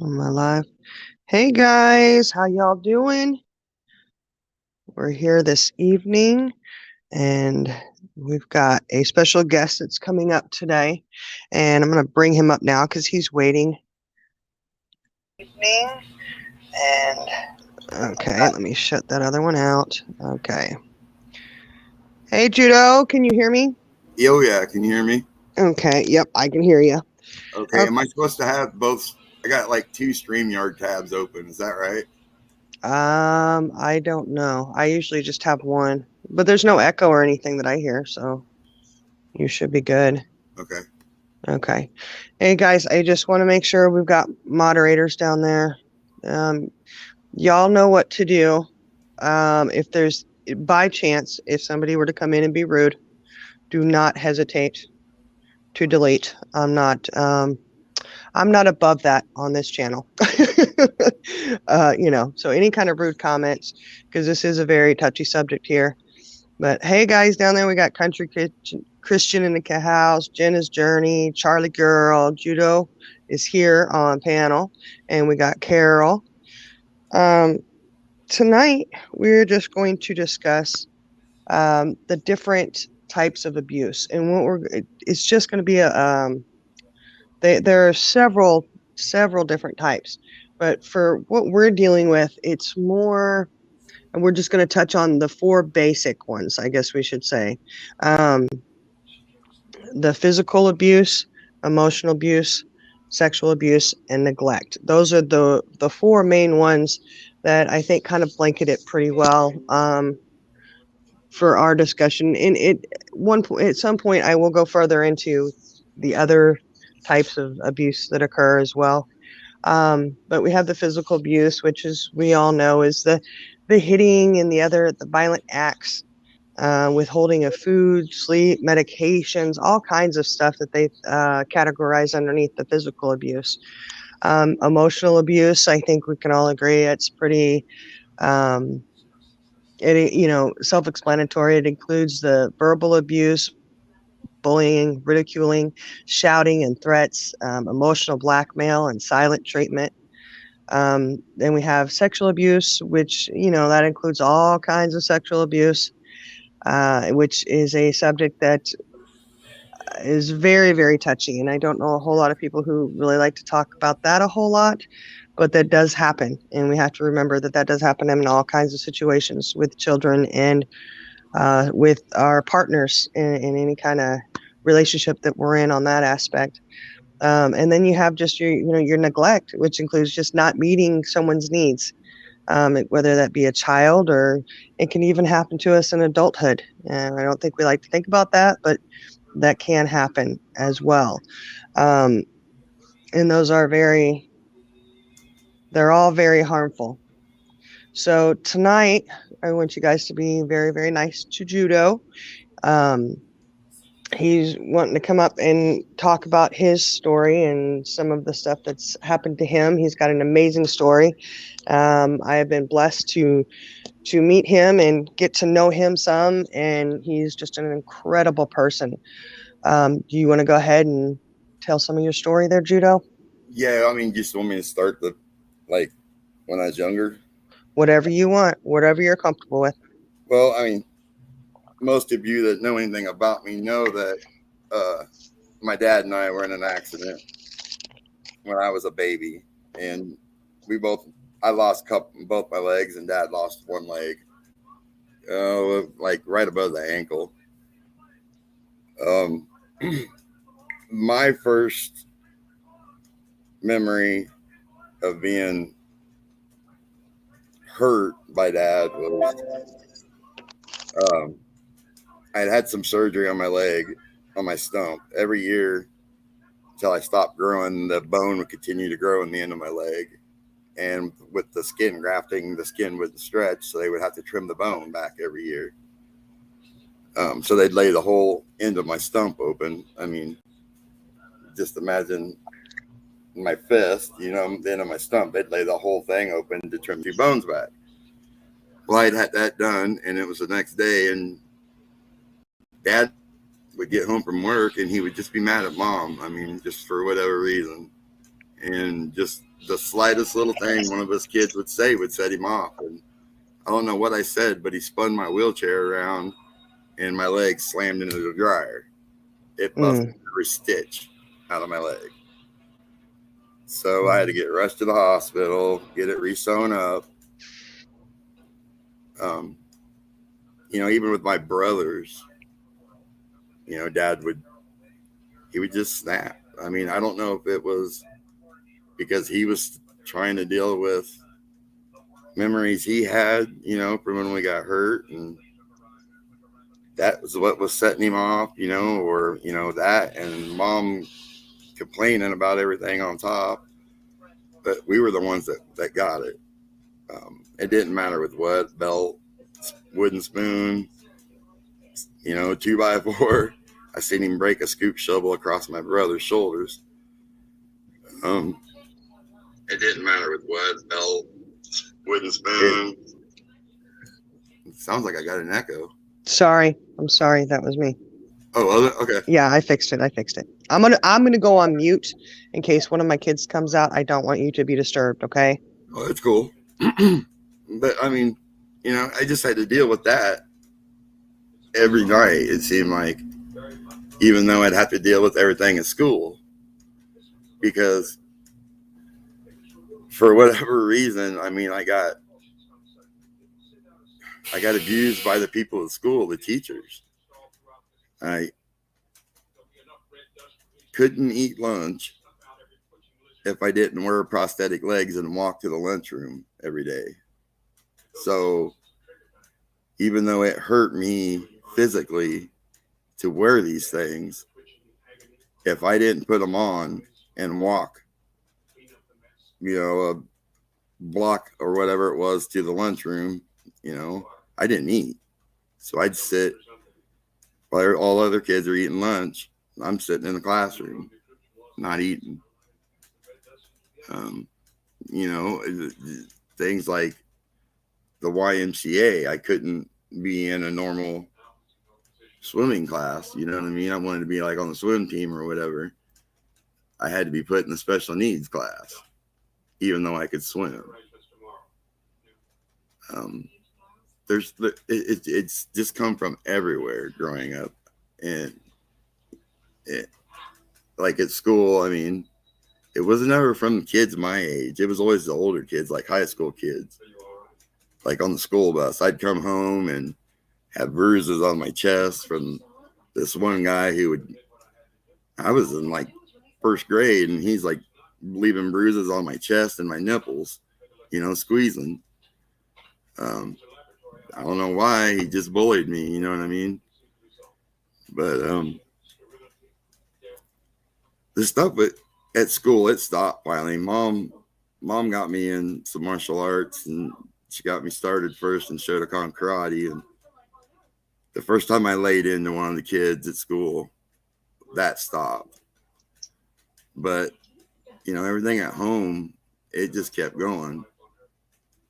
On my live. Hey guys, how y'all doing? We're here this evening and we've got a special guest that's coming up today. And I'm going to bring him up now because he's waiting. Evening. And okay, let me shut that other one out. Okay. Hey Judo, can you hear me? Yeah, can you hear me? Okay, yep, I can hear you. Okay, am I supposed to have both? I got like two StreamYard tabs open. Is that right? I don't know. I usually just have one, but there's no echo or anything that I hear, so you should be good. Okay. Okay. Hey guys, I just want to make sure we've got moderators down there. Um, y'all know what to do. If there's by chance, if somebody were to come in and be rude, do not hesitate to delete. I'm not above that on this channel. So any kind of rude comments, because this is a very touchy subject here. But hey, guys, down there we got Country Christian in the house, Jenna's Journey, Charlie Girl, Judo is here on panel, and we got Carol. Tonight we're just going to discuss the different types of abuse, and it's just going to be there are several different types, but for what we're dealing with, it's more. And we're just going to touch on the four basic ones, I guess we should say. Um, the physical abuse, emotional abuse, sexual abuse, and neglect. Those are the four main ones that I think kind of blanket it pretty well for our discussion. And at some point, I will go further into the other types of abuse that occur as well. But we have the physical abuse, which is we all know is the hitting and the violent acts, withholding of food, sleep, medications, all kinds of stuff that they categorize underneath the physical abuse. Emotional abuse, I think we can all agree it's pretty, um, self-explanatory. It includes the verbal abuse, bullying, ridiculing, shouting and threats, emotional blackmail and silent treatment. Then we have sexual abuse, which, that includes all kinds of sexual abuse, which is a subject that is very, very touchy. And I don't know a whole lot of people who really like to talk about that a whole lot, but that does happen. And we have to remember that does happen in all kinds of situations with children and with our partners in any kind of relationship that we're in on that aspect. And then you have just your neglect, which includes just not meeting someone's needs, whether that be a child or it can even happen to us in adulthood. And I don't think we like to think about that, but that can happen as well. Um, and they're all very harmful. So tonight, I want you guys to be very, very nice to Judo. Um, he's wanting to come up and talk about his story and some of the stuff that's happened to him. He's got an amazing story. I have been blessed to meet him and get to know him some, and he's just an incredible person. Do you want to go ahead and tell some of your story there, Judo? Yeah, I mean, just want me to start like when I was younger. Whatever you want, whatever you're comfortable with. Well, I mean, most of you that know anything about me know that uh, my dad and I were in an accident when I was a baby, and we both I lost both my legs, and Dad lost one leg, like right above the ankle. Um, my first memory of being hurt by Dad was um, I had some surgery on my leg, on my stump. Every year until I stopped growing, the bone would continue to grow in the end of my leg. And with the skin grafting, the skin wouldn't stretch, so they would have to trim the bone back every year. So they'd lay the whole end of my stump open. I mean, just imagine my fist, the end of my stump, they'd lay the whole thing open to trim two bones back. Well, I'd had that done, and it was the next day, and Dad would get home from work, and he would just be mad at Mom. I mean, just for whatever reason. and just the slightest little thing one of us kids would say would set him off. And I don't know what I said, but he spun my wheelchair around and my leg slammed into the dryer. It busted Mm. every stitch out of my leg. So I had to get rushed to the hospital, get it re-sewn up. Um, even with my brothers, Dad would just snap. I mean, I don't know if it was because he was trying to deal with memories he had, from when we got hurt, and that was what was setting him off, or that, and Mom complaining about everything on top. But we were the ones that got it. It didn't matter with what belt, wooden spoon, 2x4. I seen him break a scoop shovel across my brother's shoulders. Um, it didn't matter with what belt, wooden spoon. It sounds like I got an echo. Sorry. I'm sorry. That was me. Oh, was it? Okay. Yeah, I fixed it. I fixed it. I'm gonna go on mute in case one of my kids comes out. I don't want you to be disturbed, okay? Oh, that's cool. But I mean, I just had to deal with that every night. It seemed like, even though I'd have to deal with everything at school, because for whatever reason, I mean, I got abused by the people at school, the teachers. I couldn't eat lunch if I didn't wear prosthetic legs and walk to the lunchroom every day. So even though it hurt me physically to wear these things, if I didn't put them on and walk, a block or whatever it was to the lunchroom, I didn't eat. So I'd sit while all other kids are eating lunch. I'm sitting in the classroom, not eating. Um, things like the YMCA, I couldn't be in a normal swimming class. You know what I mean? I wanted to be like on the swim team or whatever. I had to be put in the special needs class, even though I could swim. It's just come from everywhere growing up, and it, like at school, I mean, it was never from kids my age. It was always the older kids, like high school kids. Like on the school bus, I'd come home and have bruises on my chest from this one guy who would. I was in like first grade, and he's like leaving bruises on my chest and my nipples, squeezing. I don't know why. He just bullied me. You know what I mean? But the stuff at school, it stopped finally. Mom got me in some martial arts, and she got me started first in Shotokan karate. And the first time I laid into one of the kids at school, that stopped. But everything at home, it just kept going.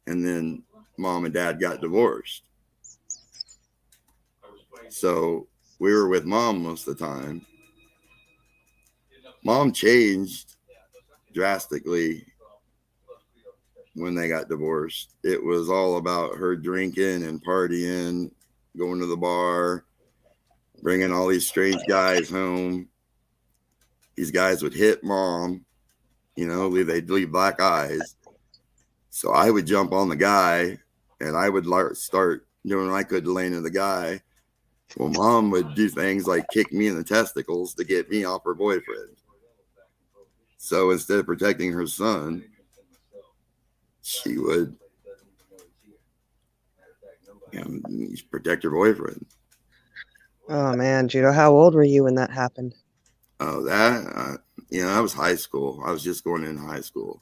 And then Mom and Dad got divorced, so we were with Mom most of the time. Mom changed drastically when they got divorced. It was all about her drinking and partying, going to the bar, bringing all these strange guys home. These guys would hit Mom, they'd leave black eyes. So I would jump on the guy, and I would start doing what I could to lay into the guy. Well, Mom would do things like kick me in the testicles to get me off her boyfriend. So instead of protecting her son, she would protect her boyfriend. Oh man, Judo, how old were you when that happened? Oh, that was high school. I was just going into high school.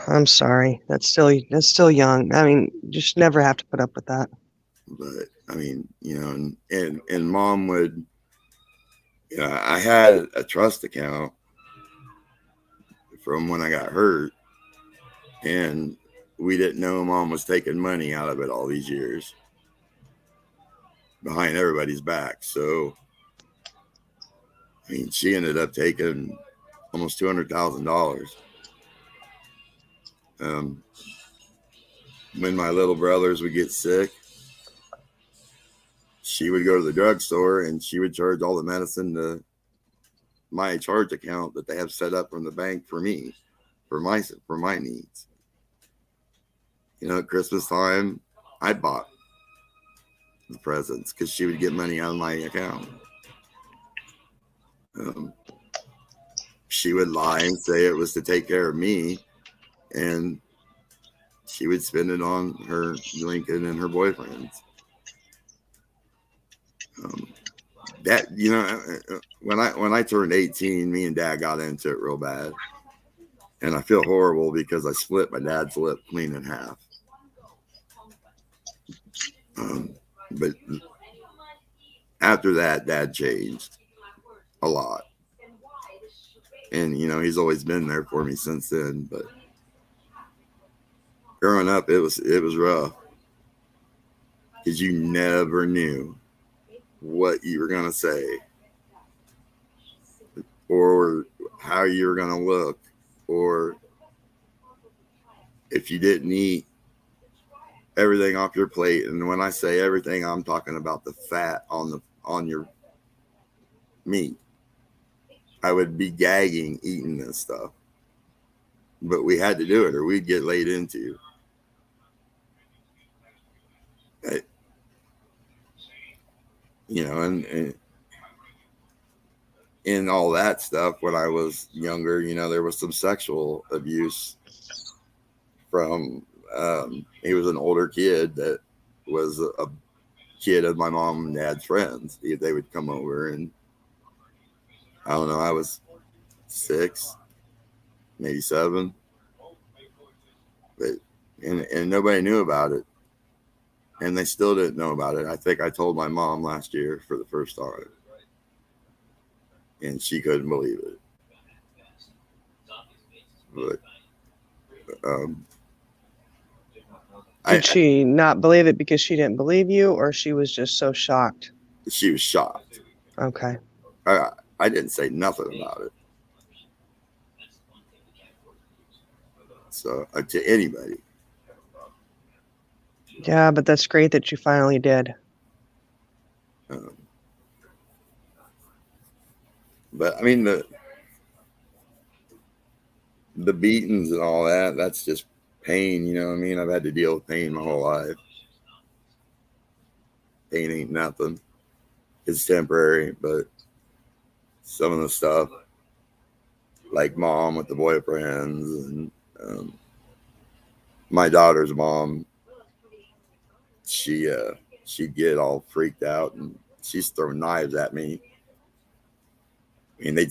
I'm sorry. That's still young. I mean, you just never have to put up with that. But I mean, and Mom would. I had a trust account from when I got hurt, and we didn't know Mom was taking money out of it all these years behind everybody's back. So, I mean, she ended up taking almost $200,000. Um, when my little brothers would get sick, she would go to the drugstore and she would charge all the medicine to my charge account that they have set up from the bank for me, for my needs. At Christmas time, I bought the presents because she would get money out of my account. Um, she would lie and say it was to take care of me, and she would spend it on her Lincoln and her boyfriends. Um, that when I turned 18, me and Dad got into it real bad, and I feel horrible because I split my dad's lip clean in half. But after that, Dad changed a lot, and he's always been there for me since then. But growing up, it was rough because you never knew what you were gonna say or how you were gonna look, or if you didn't eat everything off your plate. And when I say everything, I'm talking about the fat on your meat. I would be gagging eating this stuff, but we had to do it or we'd get laid into. I, and in all that stuff, when I was younger, there was some sexual abuse from. He was an older kid that was a kid of my mom and dad's friends. They would come over, and I don't know, I was 6, maybe 7, but and nobody knew about it, and they still didn't know about it. I think I told my mom last year for the first time, and she couldn't believe it. But um, Did she not believe it because she didn't believe you, or she was just so shocked? She was shocked. Okay. I didn't say nothing about it. So to anybody. Yeah, but that's great that you finally did. But I mean the beatings and all that, that's just pain, you know what I mean? I've had to deal with pain my whole life. Pain ain't nothing. It's temporary, but some of the stuff, like mom with the boyfriends and my daughter's mom, she'd get all freaked out and she's throwing knives at me. I mean,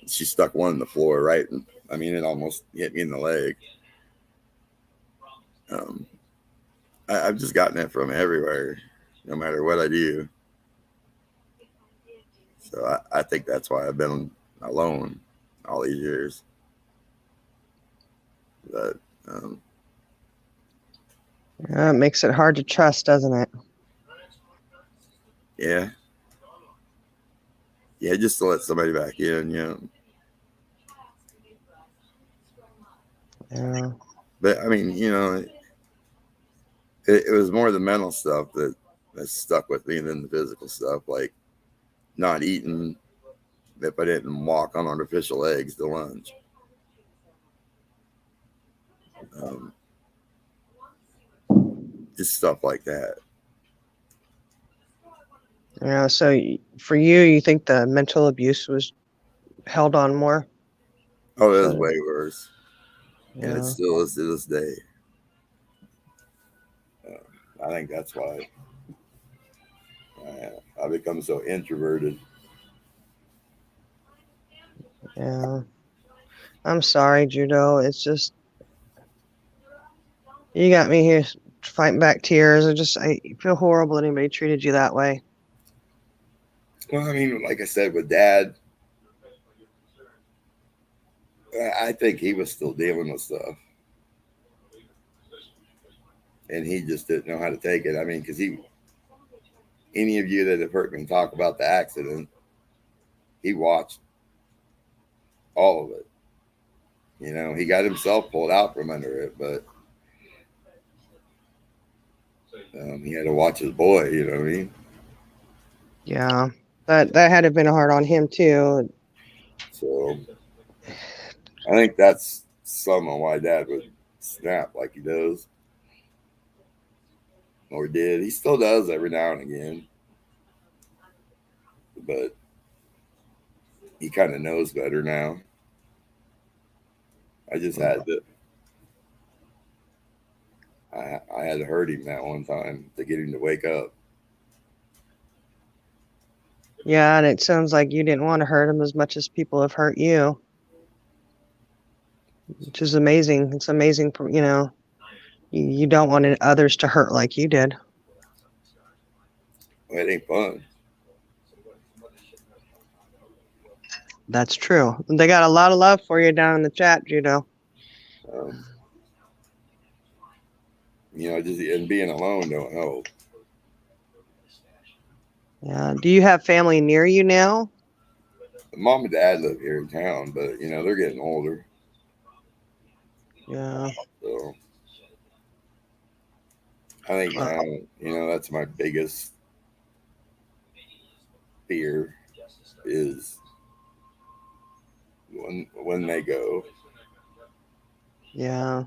she stuck one in the floor, right? And, I mean, it almost hit me in the leg. I've just gotten it from everywhere, no matter what I do. So I think that's why I've been alone all these years. But Yeah, it makes it hard to trust, doesn't it? yeah, just to let somebody back in, Yeah. But I mean, it was more the mental stuff that stuck with me than the physical stuff, like not eating if I didn't walk on artificial eggs to lunch. Just stuff like that. Yeah. So for you think the mental abuse was held on more? Oh, it was way worse, Yeah. and it still is to this day. I think that's why I become so introverted. Yeah. I'm sorry, Judo. It's just you got me here fighting back tears. I feel horrible that anybody treated you that way. Well, I mean, like I said, with Dad, I think he was still dealing with stuff, and he just didn't know how to take it. I mean, because any of you that have heard me talk about the accident, he watched all of it. He got himself pulled out from under it, but he had to watch his boy. You know what I mean? Yeah, that had to have been hard on him too. So I think that's some of why Dad would snap like he does, or did. He still does every now and again, but he kind of knows better now. I just had to. I had to hurt him that one time to get him to wake up. Yeah, and it sounds like you didn't want to hurt him as much as people have hurt you, which is amazing. It's amazing, you don't want others to hurt like you did. Well, it ain't fun. That's true. They got a lot of love for you down in the chat, Judo. Um, just and being alone don't help. Yeah. Do you have family near you now? Mom and Dad live here in town, but they're getting older, Yeah. so I think now that's my biggest fear is when they go, Yeah.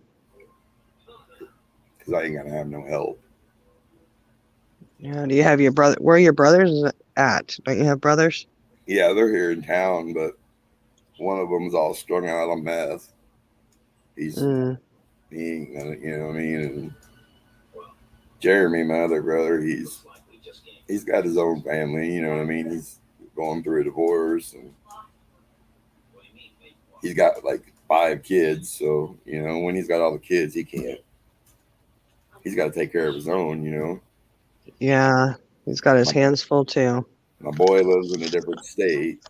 because I ain't gonna have no help. Yeah. Do you have your brother? Where are your brothers at? Don't you have brothers? Yeah, they're here in town, but one of them's all strung out on meth. He's Mm, he ain't gonna, what I mean. And Jeremy, my other brother, he's got his own family. You know what I mean. He's going through a divorce, and he's got like 5 kids. So when he's got all the kids, he can't. He's got to take care of his own. yeah. He's got his My, hands full too. my boy lives in a different state.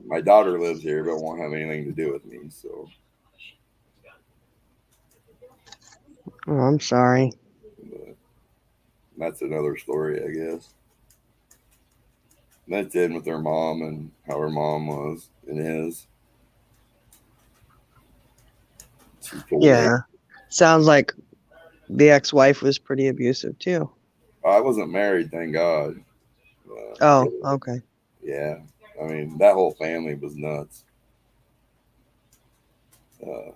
My daughter lives here, but won't have anything to do with me. So Oh, I'm sorry. but that's another story, I guess. That's in with her mom and how her mom was and is. She's pulled it. Yeah. Sounds like the ex-wife was pretty abusive too. I wasn't married, thank God. Oh, okay. Yeah, I mean that whole family was nuts. Uh,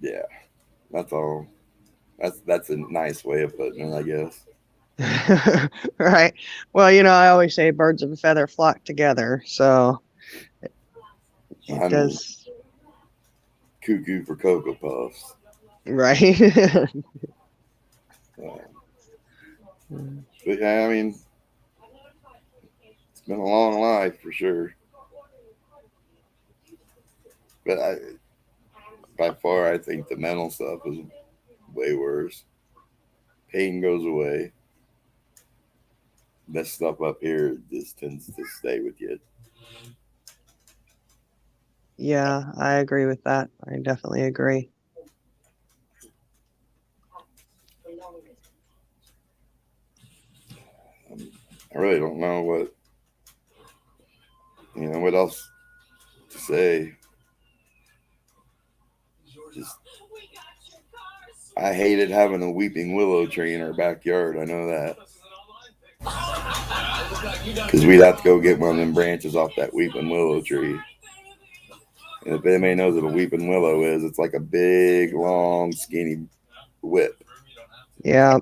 yeah, that's all. That's a nice way of putting it, I guess. Right. Well, I always say birds of a feather flock together. So it I'm does. cuckoo for Cocoa Puffs. Right. Uh, but yeah, I mean it's been a long life for sure. But by far, I think the mental stuff is way worse. Pain goes away. This stuff up here just tends to stay with you. Yeah, I agree with that. I definitely agree. I really don't know what else to say. Just I hated having a weeping willow tree in our backyard. I know that because we'd have to go get one of them branches off that weeping willow tree. And if anybody knows what a weeping willow is, it's like a big, long, skinny whip. Yeah.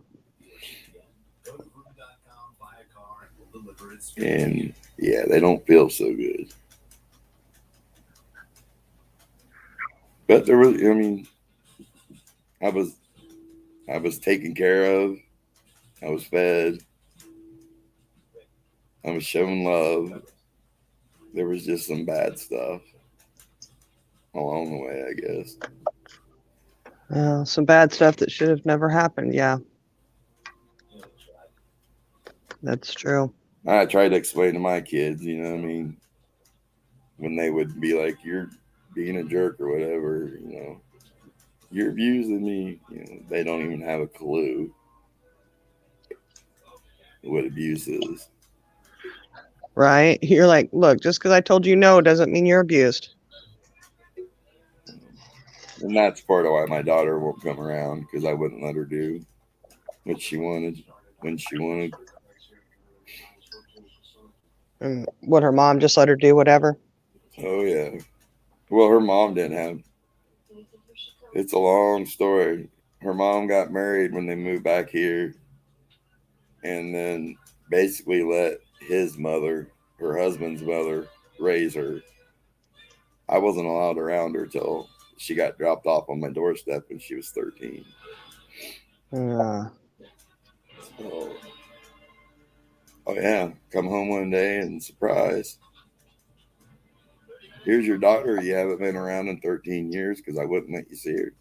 And yeah, they don't feel so good. But there was, I mean, I was, I was taken care of. I was fed. I was shown love. There was just some bad stuff along the way, I guess. Some bad stuff that should have never happened. Yeah, that's true. I tried to explain to my kids, what I mean, when they would be like, "You're being a jerk" or whatever, you're abusing me. They don't even have a clue what abuse is. right? You're like, look, just because I told you no doesn't mean you're abused. And that's part of why my daughter won't come around because I wouldn't let her do what she wanted when she wanted. And what her mom just let her do, whatever. Oh yeah. Well, her mom didn't have. It's a long story. Her mom got married when they moved back here, and then basically let his mother, her husband's mother, raise her. I wasn't allowed around her till she got dropped off on my doorstep when she was 13. Uh, So, oh yeah, come home one day and surprise, here's your daughter you haven't been around in 13 years because I wouldn't let you see her.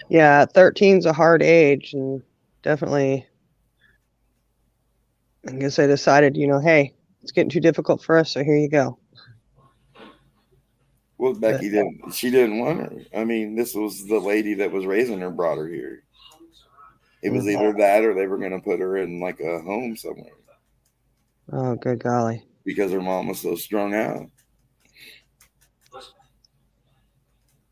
yeah, 13's a hard age, and definitely, I guess I decided, hey, it's getting too difficult for us, so here you go. Well, But Becky didn't. She didn't want her. I mean, this was the lady that was raising her brought her here. It was mm, either that or they were going to put her in like a home somewhere oh, good golly. because her mom was so strung out.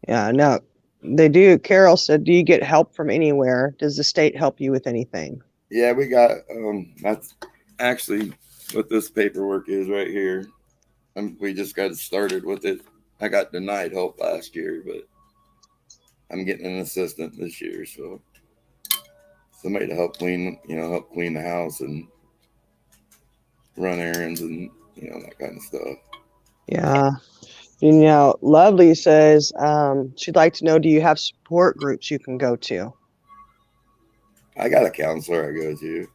Yeah, no, they do. Carol said, "Do you get help from anywhere? Does the state help you with anything?" Yeah, we got. That's actually what this paperwork is right here. We just got started with it. I got denied help last year, but I'm getting an assistant this year, so somebody to help clean, help clean the house and run errands and that kind of stuff. Yeah. Lovely says she'd like to know, do you have support groups you can go to? I got a counselor I go to,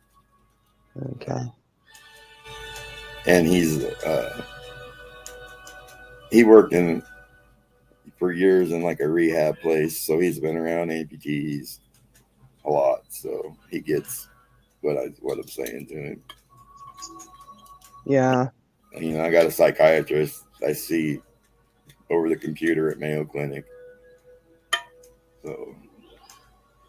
Okay. and he worked in for years in like a rehab place, so he's been around amputees a lot, so he gets what I'm saying to him. Yeah, I got a psychiatrist I see over the computer at Mayo Clinic, so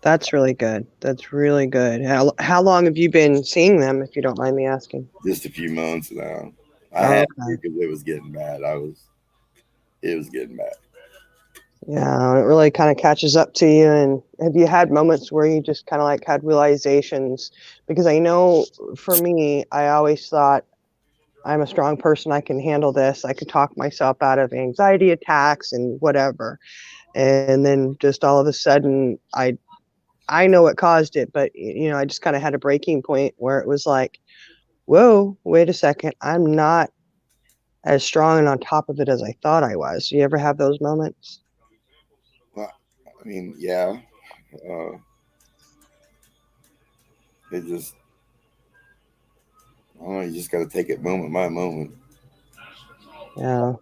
that's really good. That's really good. How long have you been seeing them, if you don't mind me asking? just a few months now. I Oh, had to okay. because it was getting bad. It was getting bad. Yeah, it really kind of catches up to you. And have you had moments where you just kind of like had realizations? Because I know for me, I always thought I'm a strong person. I can handle this. I could talk myself out of anxiety attacks and whatever. And then just all of a sudden, I know what caused it, but I just kind of had a breaking point where it was like, whoa, wait a second, I'm not as strong and on top of it as I thought I was. You ever have those moments? Well, I mean, yeah, uh, it just I don't know. You just got to take it moment by moment. Yeah,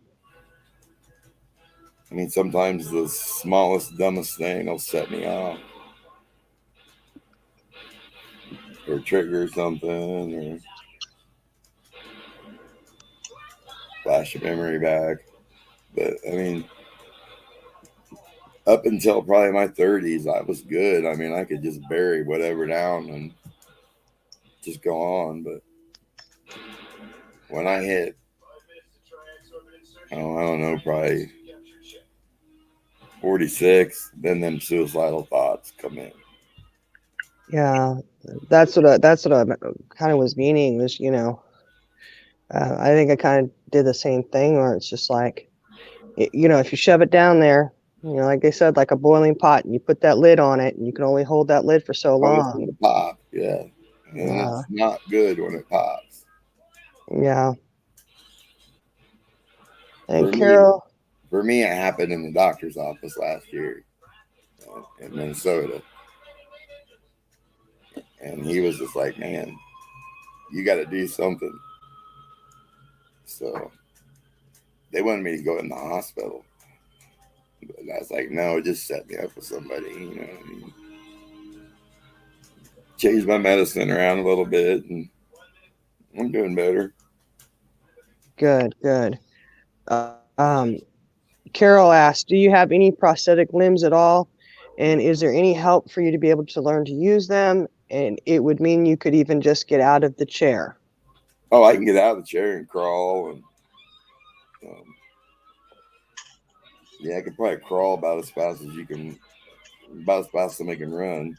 I mean, sometimes the smallest, dumbest thing will set me off or trigger something or flash a memory back. But I mean, up until probably my 30s, I was good. I mean, I could just bury whatever down and just go on. But when I hit, I don't know, probably 46, then them suicidal thoughts come in. yeah, that's what I kind of was meaning was, I think I kind of did the same thing where it's just like, if you shove it down there, like they said, like a boiling pot, and you put that lid on it, and you can only hold that lid for so Oh, it's long. going to pop. Yeah. And Yeah, it's not good when it pops. yeah. And For me, Carol, for me, it happened in the doctor's office last year in Minnesota. And he was just like, man, you got to do something. So they wanted me to go in the hospital. But I was like, no, just set me up with somebody. I mean, change my medicine around a little bit, and I'm doing better. good, good. Carol asked, do you have any prosthetic limbs at all? And is there any help for you to be able to learn to use them? and it would mean you could even just get out of the chair. Oh, I can get out of the chair and crawl, and um, yeah, I could probably crawl about as fast as you can, about as fast as I can run.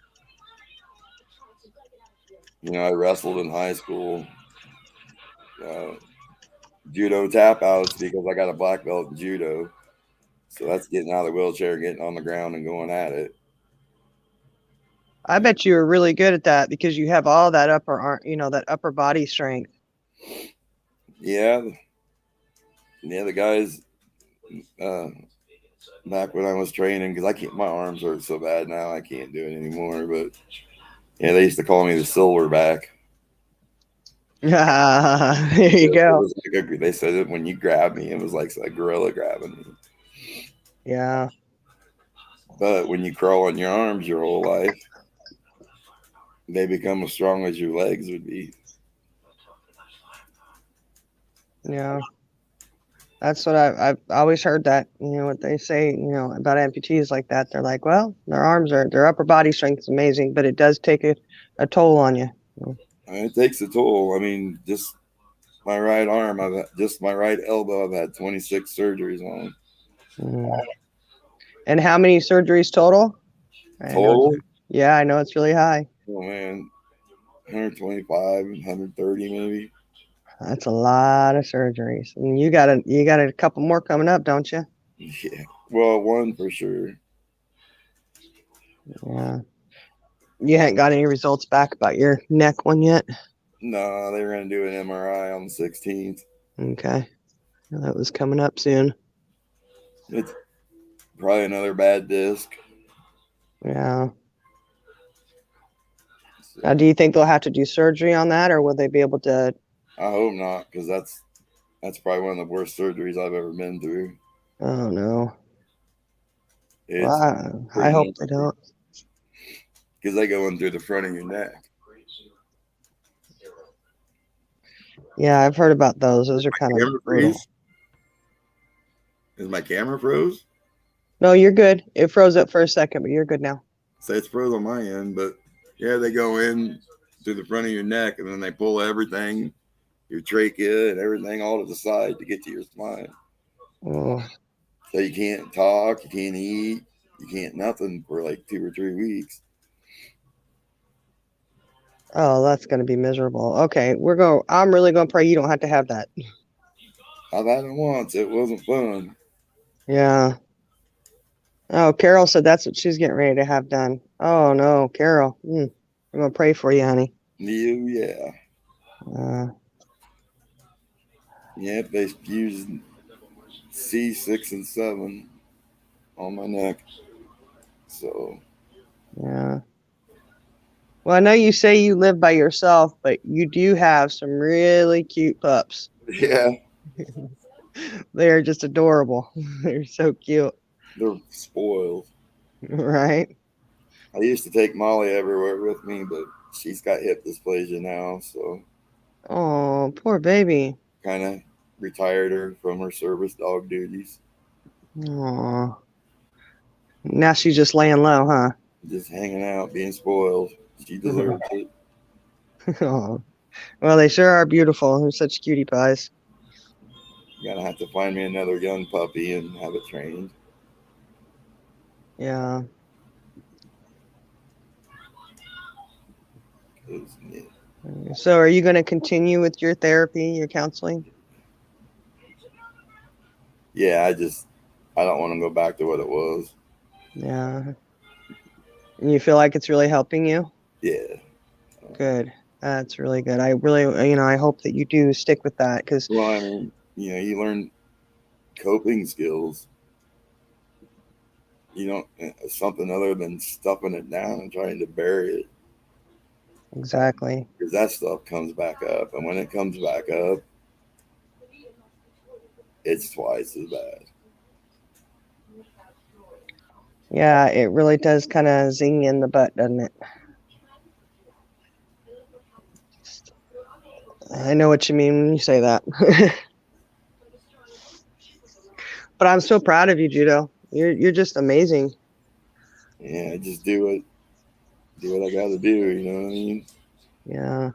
I wrestled in high school, uh, judo tap outs because I got a black belt in judo. So that's getting out of the wheelchair, getting on the ground, and going at it. I bet you were really good at that because you have all that upper arm, that upper body strength. Yeah, yeah. The guys uh, back when I was training, because I can't, my arms hurt so bad now, I can't do it anymore. But yeah, they used to call me the silverback. There you go. They said that when you grabbed me, it was like a gorilla grabbing me. Yeah. But when you crawl on your arms your whole life, they become as strong as your legs would be. Yeah. That's what I've always heard that, what they say, about amputees like that. They're like, well, their upper body strength is amazing, but it does take a toll on you. It takes a toll. I mean, just my right arm, just my right elbow, I've had 26 surgeries on. Mm. And how many surgeries total? Total? Yeah, I know it's really high. Oh man, 125, 130 maybe. That's a lot of surgeries. And you got a couple more coming up, don't you? Yeah. Well, one for sure. Yeah. You haven't got any results back about your neck one yet? No, they were going to do an MRI on the 16th. Okay. Well, that was coming up soon. It's probably another bad disc. Yeah. So, now, do you think they'll have to do surgery on that, or will they be able to? I hope not, because that's probably one of the worst surgeries I've ever been through. Oh no. Well, I hope they don't. Because they go in through the front of your neck. Yeah, I've heard about those. Those are kind of brutal. Is my camera froze? No, you're good. It froze up for a second, but you're good now. So it's froze on my end, but yeah, they go in through the front of your neck, and then they pull everything, your trachea and everything, all to the side to get to your spine. Oh. So you can't talk, you can't eat, you can't nothing for like 2 or 3 weeks. Oh, that's going to be miserable. Okay, I'm really going to pray you don't have to have that. I've had it once. It wasn't fun. Yeah. Oh, Carol said that's what she's getting ready to have done. Oh no, Carol. I'm going to pray for you, honey. Yeah. Yep, they used C6 and 7 on my neck. So. Yeah. Well, I know you say you live by yourself, but you do have some really cute pups. Yeah. They're just adorable. They're so cute. They're spoiled. Right? I used to take Molly everywhere with me, but she's got hip dysplasia now, so. Oh, poor baby. Kind of retired her from her service dog duties. Oh. Now she's just laying low, huh? Just hanging out, being spoiled. She deserves it. Oh. Well, they sure are beautiful. They're such cutie pies. Gonna have to find me another young puppy and have it trained. Yeah. Yeah. So are you going to continue with your therapy, your counseling? Yeah, I don't want to go back to what it was. Yeah. And you feel like it's really helping you? Yeah. Good. That's really good. I really, I hope that you do stick with that because. Well, I mean, you learn coping skills. Something other than stuffing it down and trying to bury it. Exactly. Because that stuff comes back up. And when it comes back up, it's twice as bad. Yeah, it really does kind of zing in the butt, doesn't it? I know what you mean when you say that. But I'm so proud of you, Judo. You're just amazing. Yeah, just do it. do what I got to do. You know what I mean? Yeah.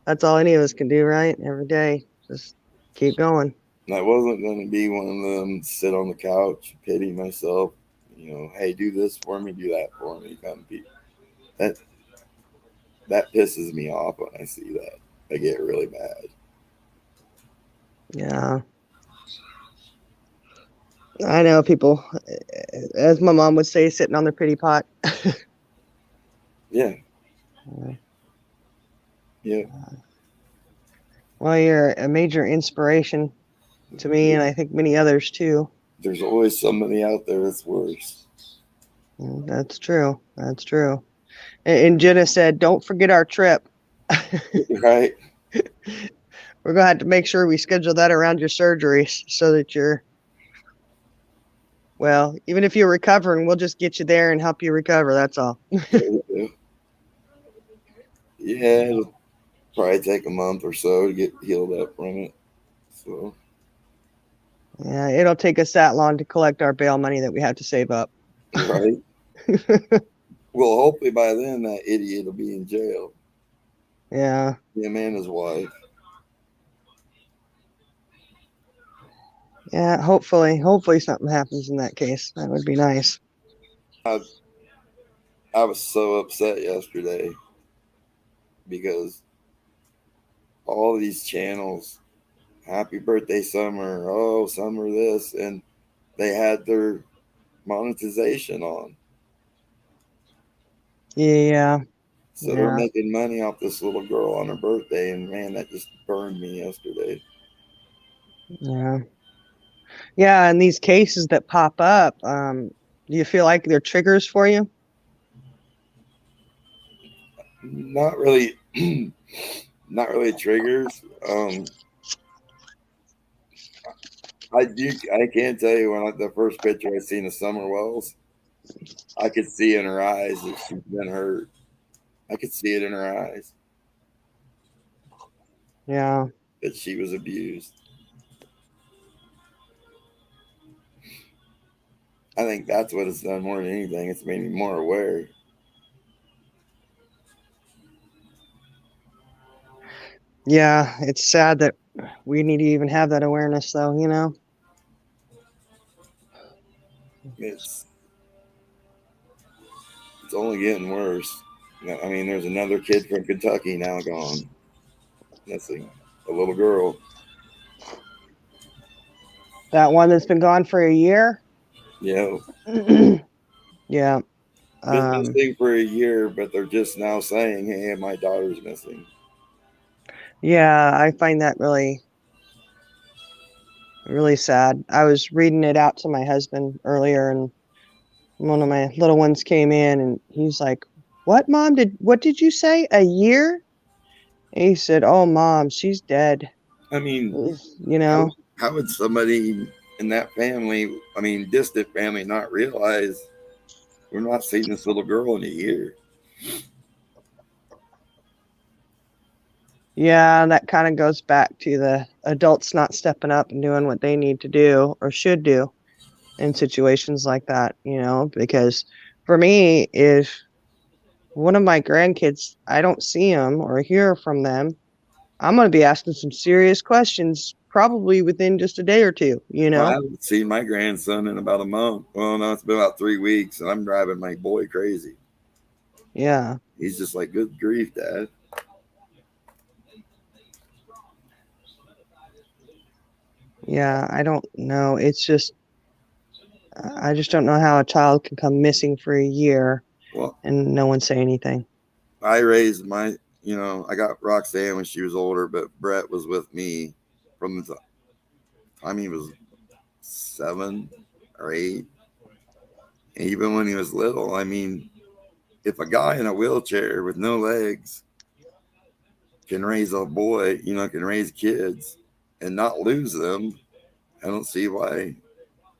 That's all any of us can do, right? Every day. Just keep going. And I wasn't going to be one of them sit on the couch, pity myself. You know, hey, do this for me, do that for me, kind of people. That that pisses me off when I see that. I get really mad. Yeah. I know people, as my mom would say, sitting on their pity pot. Yeah, yeah. Well, you're a major inspiration to me, and I think many others too. There's always somebody out there that's worse. That's true. That's true. And Jenna said, "Don't forget our trip." Right? We're gonna have to make sure we schedule that around your surgeries so that you're well. Even if you're recovering, we'll just get you there and help you recover. That's all. Yeah, it'll probably take a month or so to get healed up from it. So, Yeah, it'll take us that long to collect our bail money that we have to save up. right? Well, hopefully by then that idiot will be in jail. Yeah. Him and his wife. Yeah, hopefully something happens in that case. That would be nice. I, I was so upset yesterday because all these channels, Happy Birthday Summer, oh, Summer this, and they had their monetization on. Yeah, So they're yeah, making money off this little girl on her birthday, and man, that just burned me yesterday. yeah. Yeah, and these cases that pop up, do you feel like they're triggers for you? Not really, not really triggers. I can't tell you the first picture I seen of Summer Wells, I could see in her eyes that she's been hurt. I could see it in her eyes Yeah. that she was abused. I think that's what it's done more than anything. It's made me more aware. Yeah, it's sad that we need to even have that awareness though, you know? It's it's only getting worse. I mean, there's another kid from Kentucky now gone missing, a little girl. That one that's been gone for a year? You know, Yeah. been Um, missing for a year, but they're just now saying, "Hey, my daughter's missing." yeah, I find that really sad. I was reading it out to my husband earlier and one of my little ones came in and he's like, what did you say? A year?" And he said, "Oh, mom, she's dead." I mean, You how know? how would somebody in that family, I mean, distant family, not realize we're not seeing this little girl in a year? Yeah, that kind of goes back to the adults not stepping up and doing what they need to do or should do in situations like that, you know, because for me, if one of my grandkids, I don't see them or hear from them, I'm going to be asking some serious questions probably within just a day or two, you Well, I know? haven't seen my grandson in about a month. Well, no, it's been about 3 weeks, and I'm driving my boy crazy. Yeah. He's just like, "Good grief, Dad." Yeah, I don't know. It's just I just don't know how a child can come missing for a year Well, and no one say anything. I raised I got Roxanne when she was older, but Brett was with me from the time he was 7 or 8. And even when he was little, I mean, if a guy in a wheelchair with no legs can raise a boy, can raise kids and not lose them, I don't see why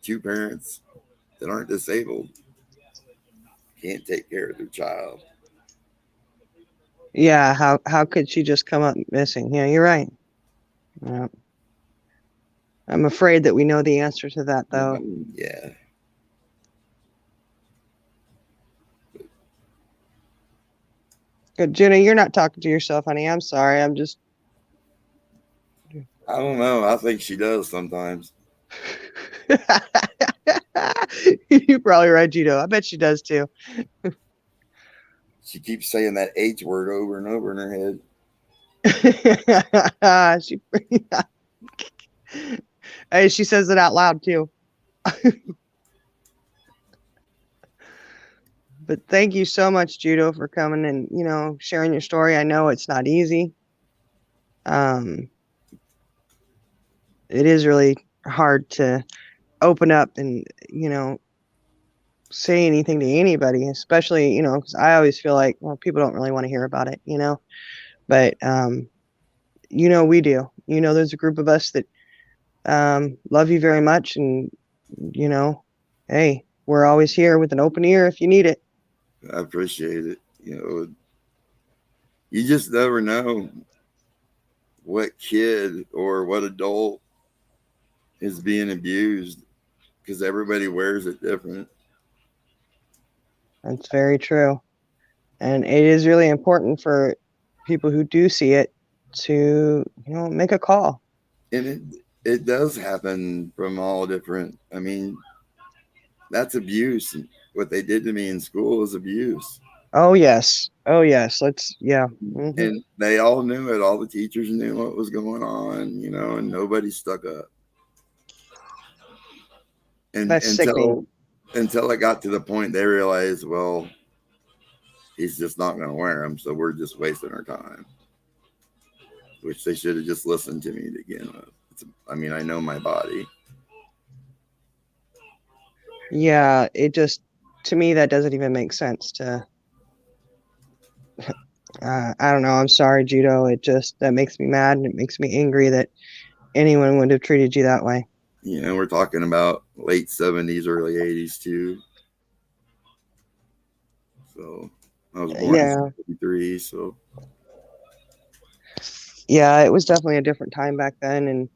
two parents that aren't disabled can't take care of their child. Yeah, how could she just come up missing? Yeah, you're right. Yeah. I'm afraid that we know the answer to that though. Yeah. Good, Jenna. You're not talking to yourself, honey. I'm sorry. I'm just. I don't know. I think she does sometimes. You're probably right, Gino. I bet she does too. She keeps saying that H word over and over in her head. she, hey, she says it out loud too. But thank you so much, Judo, for coming and sharing your story. I know it's not easy. Um, it is really hard to open up and say anything to anybody, especially because I always feel like, well, people don't really want to hear about it. But we do. There's a group of us that love you very much, and you know, hey, we're always here with an open ear if you need it. I appreciate it. You just never know what kid or what adult is being abused because everybody wears it different. That's very true. And it is really important for people who do see it to, make a call. And it does happen from all different. I mean, that's abuse. What they did to me in school is abuse. Oh, yes. Oh, yes. Yeah. And they all knew it. All the teachers knew what was going on, and nobody stuck up. And That's sickening. until it got to the point they realized, well, he's just not going to wear them, so we're just wasting our time. Which they should have just listened to me to begin with. I mean, I know my body. Yeah. To me, that doesn't even make sense I don't know. I'm sorry, Judo. That makes me mad and it makes me angry that anyone would have treated you that way. We're talking about late 70s, early 80s too. So I was born in Yeah. 73. So Yeah. It was definitely a different time back then. And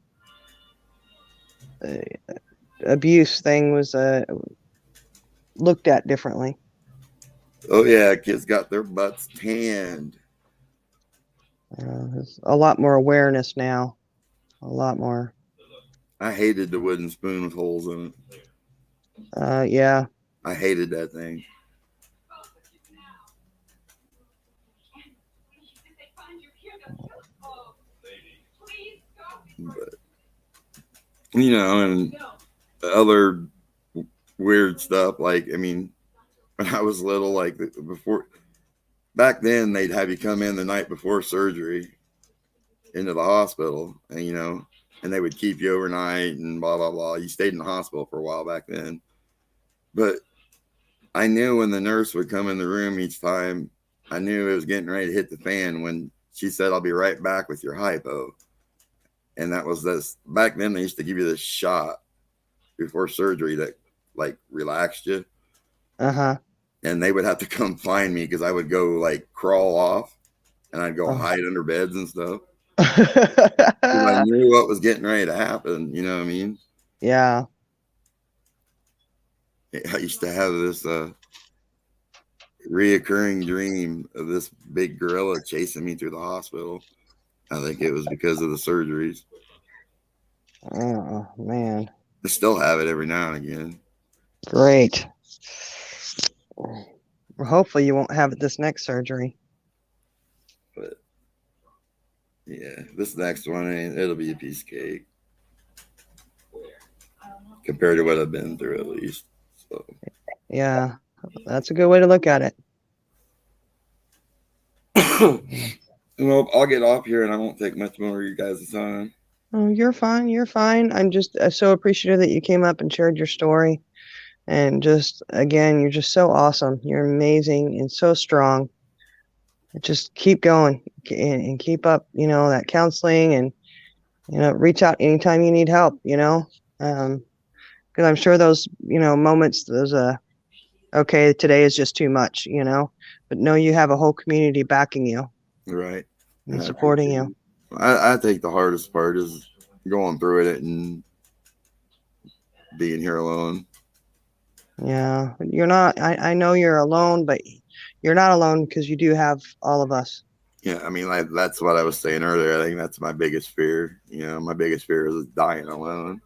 the abuse thing was looked at differently. oh yeah, kids got their butts tanned. There's a lot more awareness now. A lot more. I hated the wooden spoon with holes in it. Yeah. I hated that thing. But and other weird stuff. Like, I mean, when I was little, like before, back then they'd have you come in the night before surgery into the hospital, and and they would keep you overnight and blah blah blah. You stayed in the hospital for a while back then, but I knew when the nurse would come in the room each time, I knew it was getting ready to hit the fan when she said, "I'll be right back with your hypo." And that was this. Back then, they used to give you this shot before surgery that like relaxed you. Uh-huh. And they would have to come find me because I would go like crawl off and I'd go Oh. hide under beds and stuff. Because I knew what was getting ready to happen. You know what I mean? Yeah. I used to have this reoccurring dream of this big gorilla chasing me through the hospital. I think it was because of the surgeries. Oh, man. I still have it every now and again. Great. Well, hopefully you won't have it this next surgery. But yeah, this next one, it'll be a piece of cake compared to what I've been through, at least. So Yeah, that's a good way to look at it. well, I'll get off here and I won't take much more of you guys' time. Oh, you're fine. You're fine. I'm just so appreciative that you came up and shared your story. And just, again, you're just so awesome. You're amazing and so strong. Just keep going and keep up, that counseling and, reach out anytime you need help, because I'm sure those, moments, those, okay, today is just too much, but know you have a whole community backing you Right. and supporting you. I think the hardest part is going through it and being here alone. Yeah, you're not, I know you're alone, but you're not alone because you do have all of us. Yeah, I mean, that's what I was saying earlier. I think that's my biggest fear. My biggest fear is dying alone.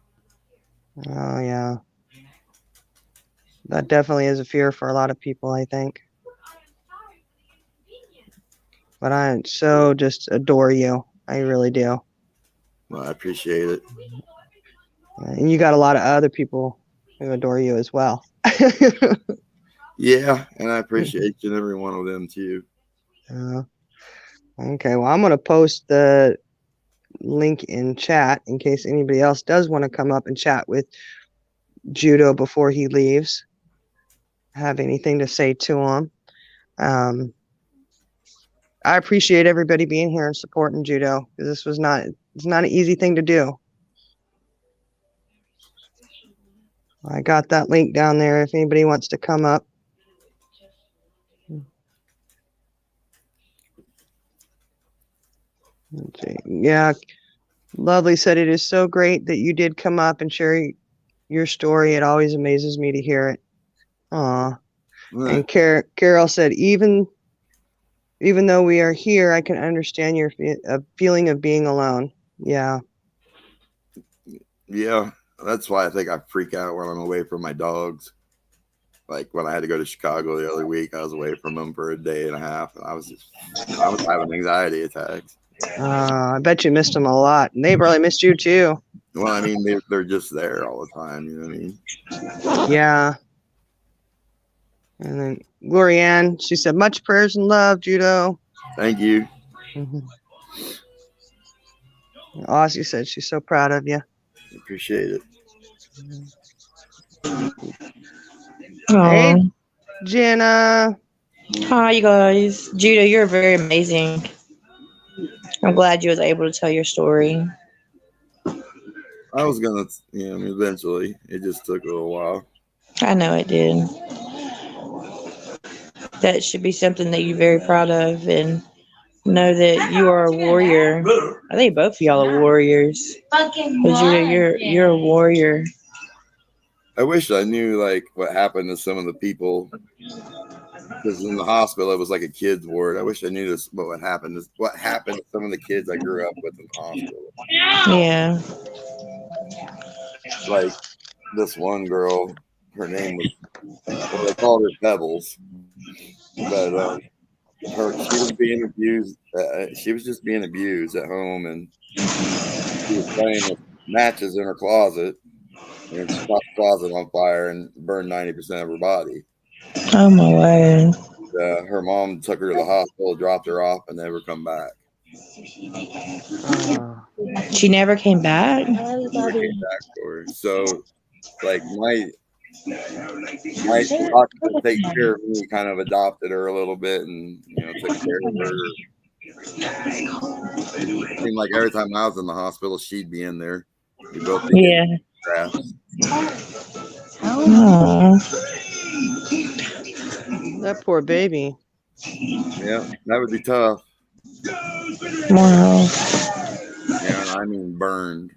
Oh yeah, that definitely is a fear for a lot of people, I think. But I so just adore you. I really do. Well, I appreciate it. And you got a lot of other people who adore you as well. Yeah, and I appreciate each and every one of them too. Okay, well, I'm going to post the link in chat in case anybody else does want to come up and chat with Judo before he leaves. Have anything to say to him. I appreciate everybody being here and supporting Judo because it's not an easy thing to do. I got that link down there if anybody wants to come up. Let's see. Yeah, Lovely said it is so great that you did come up and share your story. It always amazes me to hear it. Aw. And Carol said, even though we are here, I can understand your feeling of being alone. Yeah. Yeah, that's why I think I freak out when I'm away from my dogs. Like when I had to go to Chicago the other week, I was away from them for a day and a half, and I was having anxiety attacks. I bet you missed them a lot. And they probably missed you too. Well, I mean, they're just there all the time. You know what I mean? Yeah. And then Glorianne, she said, much prayers and love, Judo. Thank you. Ozzy said she's so proud of you. Appreciate it. Hey, Jenna. Hi, you guys. Judah, you're very amazing. I'm glad you was able to tell your story. I was gonna, eventually. It just took a little while. I know it did. That should be something that you're very proud of, and know that you are a warrior. I think both of y'all are warriors. But Judah, you're a warrior. I wish I knew like what happened to some of the people, because in the hospital it was like a kids ward. I wish I knew what happened to some of the kids I grew up with in the hospital. Yeah. Like this one girl, her name was, well, they called her Pebbles, but she was being abused. She was just being abused at home, and she was playing with matches in her closet, and she caught the closet on fire and burned 90% of her body. Oh my word. Her mom took her to the hospital, dropped her off, and never come back. She never came back? Never came back for her. So, like, my doctor to take care of me kind of adopted her a little bit and, took care of her. It seemed like every time I was in the hospital, she'd be in there. We both became traps. Oh. That poor baby. Yeah, that would be tough. Wow. Yeah, I mean burned.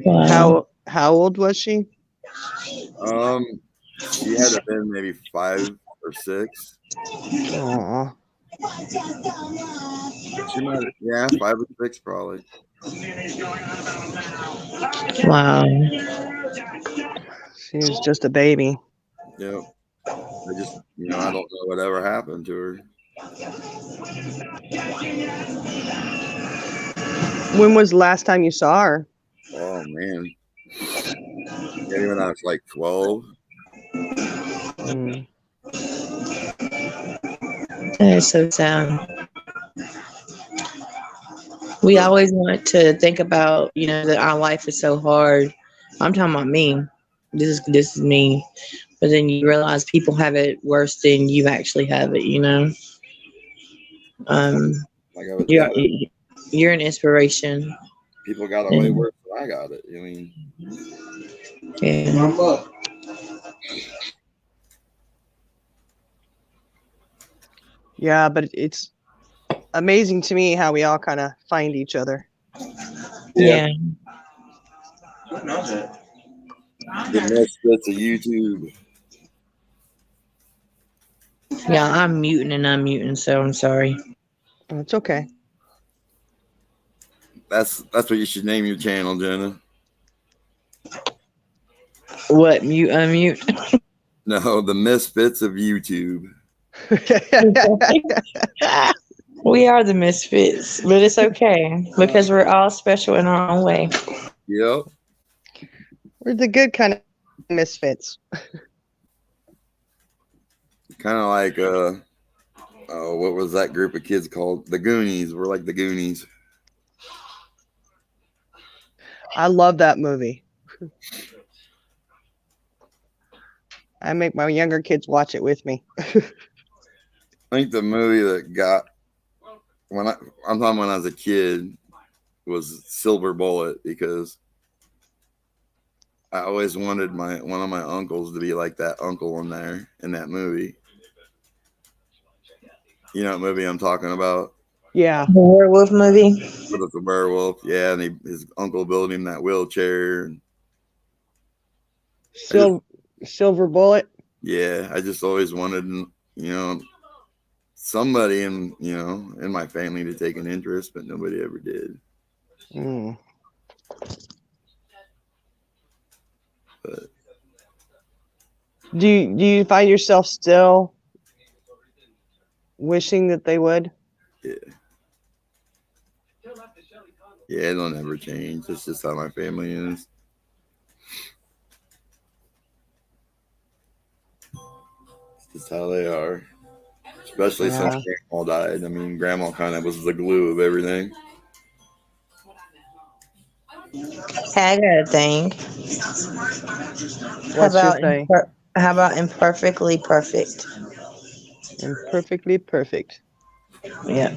Wow. How old was she? She had to have been maybe 5 or 6. Aww. She might, 5 or 6 probably. Wow. She was just a baby. Yep. I just, I don't know whatever happened to her. When was the last time you saw her? Oh man. Maybe when I was like 12. That is so sad. We always want to think about, that our life is so hard. I'm talking about me. This is me. But then you realize people have it worse than you actually have it, You're an inspiration. People got it way worse than I got it. I mean, yeah. Yeah, but it's amazing to me how we all kind of find each other. Yeah. The misfits of YouTube. Yeah, I'm muting and unmuting, so I'm sorry. Oh, it's okay. That's what you should name your channel, Jenna. What, mute, unmute? No, the misfits of YouTube. We are the misfits, but it's okay because we're all special in our own way. Yep. We're the good kind of misfits. Kind of like oh, what was that group of kids called? The Goonies. We're like the Goonies. I love that movie. I make my younger kids watch it with me. I think the movie that got I'm talking when I was a kid was Silver Bullet, because I always wanted one of my uncles to be like that uncle in there in that movie. You know what movie I'm talking about? Yeah. The werewolf movie. With the werewolf, yeah, and his uncle built him that wheelchair. And Silver Bullet. yeah, I just always wanted, somebody in my family to take an interest, but nobody ever did. Mm. But Do you find yourself still wishing that they would? yeah, it'll never change. It's just how my family is. It's just how they are. Especially since Grandma died. I mean, Grandma kind of was the glue of everything. Hey, I got a thing. What's your thing? How about imperfectly perfect? Imperfectly perfect. Yeah.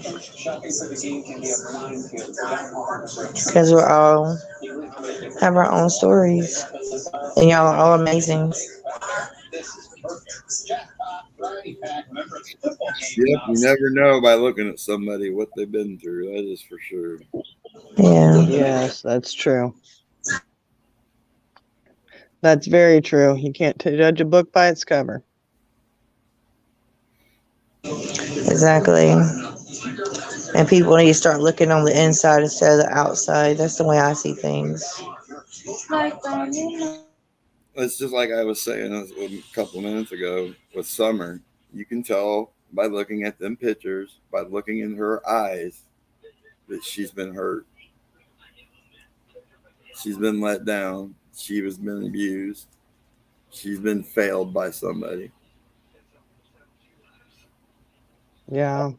Because we're all have our own stories, and y'all are all amazing. Yep, you never know by looking at somebody what they've been through. That is for sure. Yeah. Yes, that's true. That's very true. You can't judge a book by its cover. Exactly. And people need to start looking on the inside instead of the outside. That's the way I see things. It's just like I was saying a couple of minutes ago with Summer. You can tell by looking at them pictures, by looking in her eyes, that she's been hurt. She's been let down. She has been abused. She's been failed by somebody. Yeah.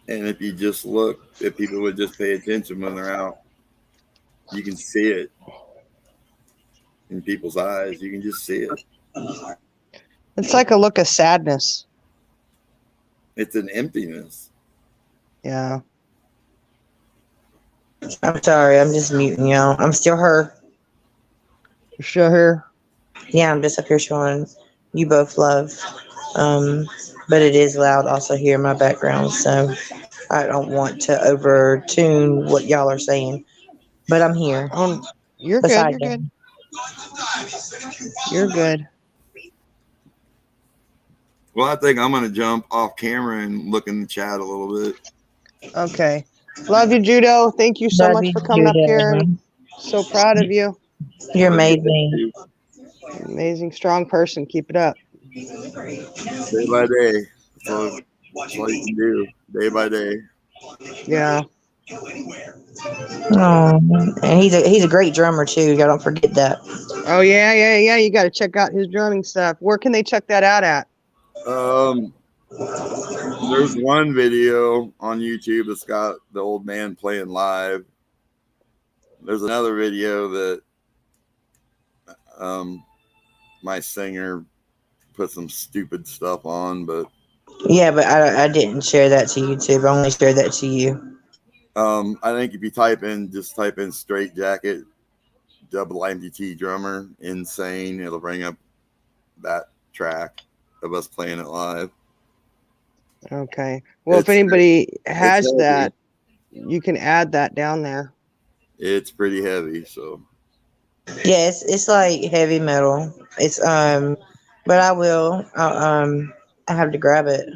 And if you just look, if people would just pay attention when they're out, you can see it in people's eyes. You can just see it. It's like a look of sadness. It's an emptiness. Yeah. I'm sorry, I'm just muting y'all. I'm still her. You sure here? Yeah, I'm just up here showing you both love. But it is loud also here in my background, so I don't want to over tune what y'all are saying. But I'm here. You're good. You're good. You're good. Well, I think I'm going to jump off camera and look in the chat a little bit. Okay. Love you, Judo. Thank you so much for coming up here. And so proud of you. You're amazing. Amazing, strong person. Keep it up. Day by day. That's all you can do. Day by day. Yeah. Oh, and he's a great drummer too. Y'all don't forget that. Oh yeah. You got to check out his drumming stuff. Where can they check that out at? There's one video on YouTube that's got the old man playing live. There's another video that my singer put some stupid stuff on, but yeah, but I didn't share that to YouTube. I only shared that to you. I think if you type in straight jacket double MDT drummer insane, it'll bring up that track of us playing it live. Okay. Well, if anybody has that, you can add that down there. It's pretty heavy, so. Yeah, it's like heavy metal. It's but I will. I have to grab it.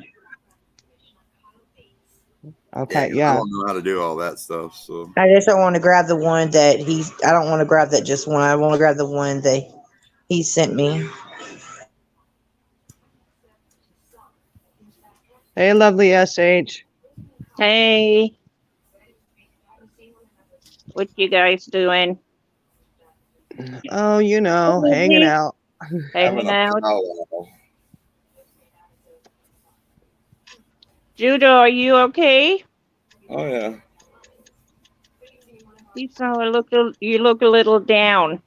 Yeah, Okay, 'cause I yeah. don't know how to do all that stuff. So I just don't want to grab the one that he's. I don't want to grab that just one. I want to grab the one that he sent me. Hey, lovely SH. Hey, what you guys doing? Oh, Hey, hanging Lizzie. out. having Hanging a out. powwow. Judah, are you okay? Oh yeah. You look a little down.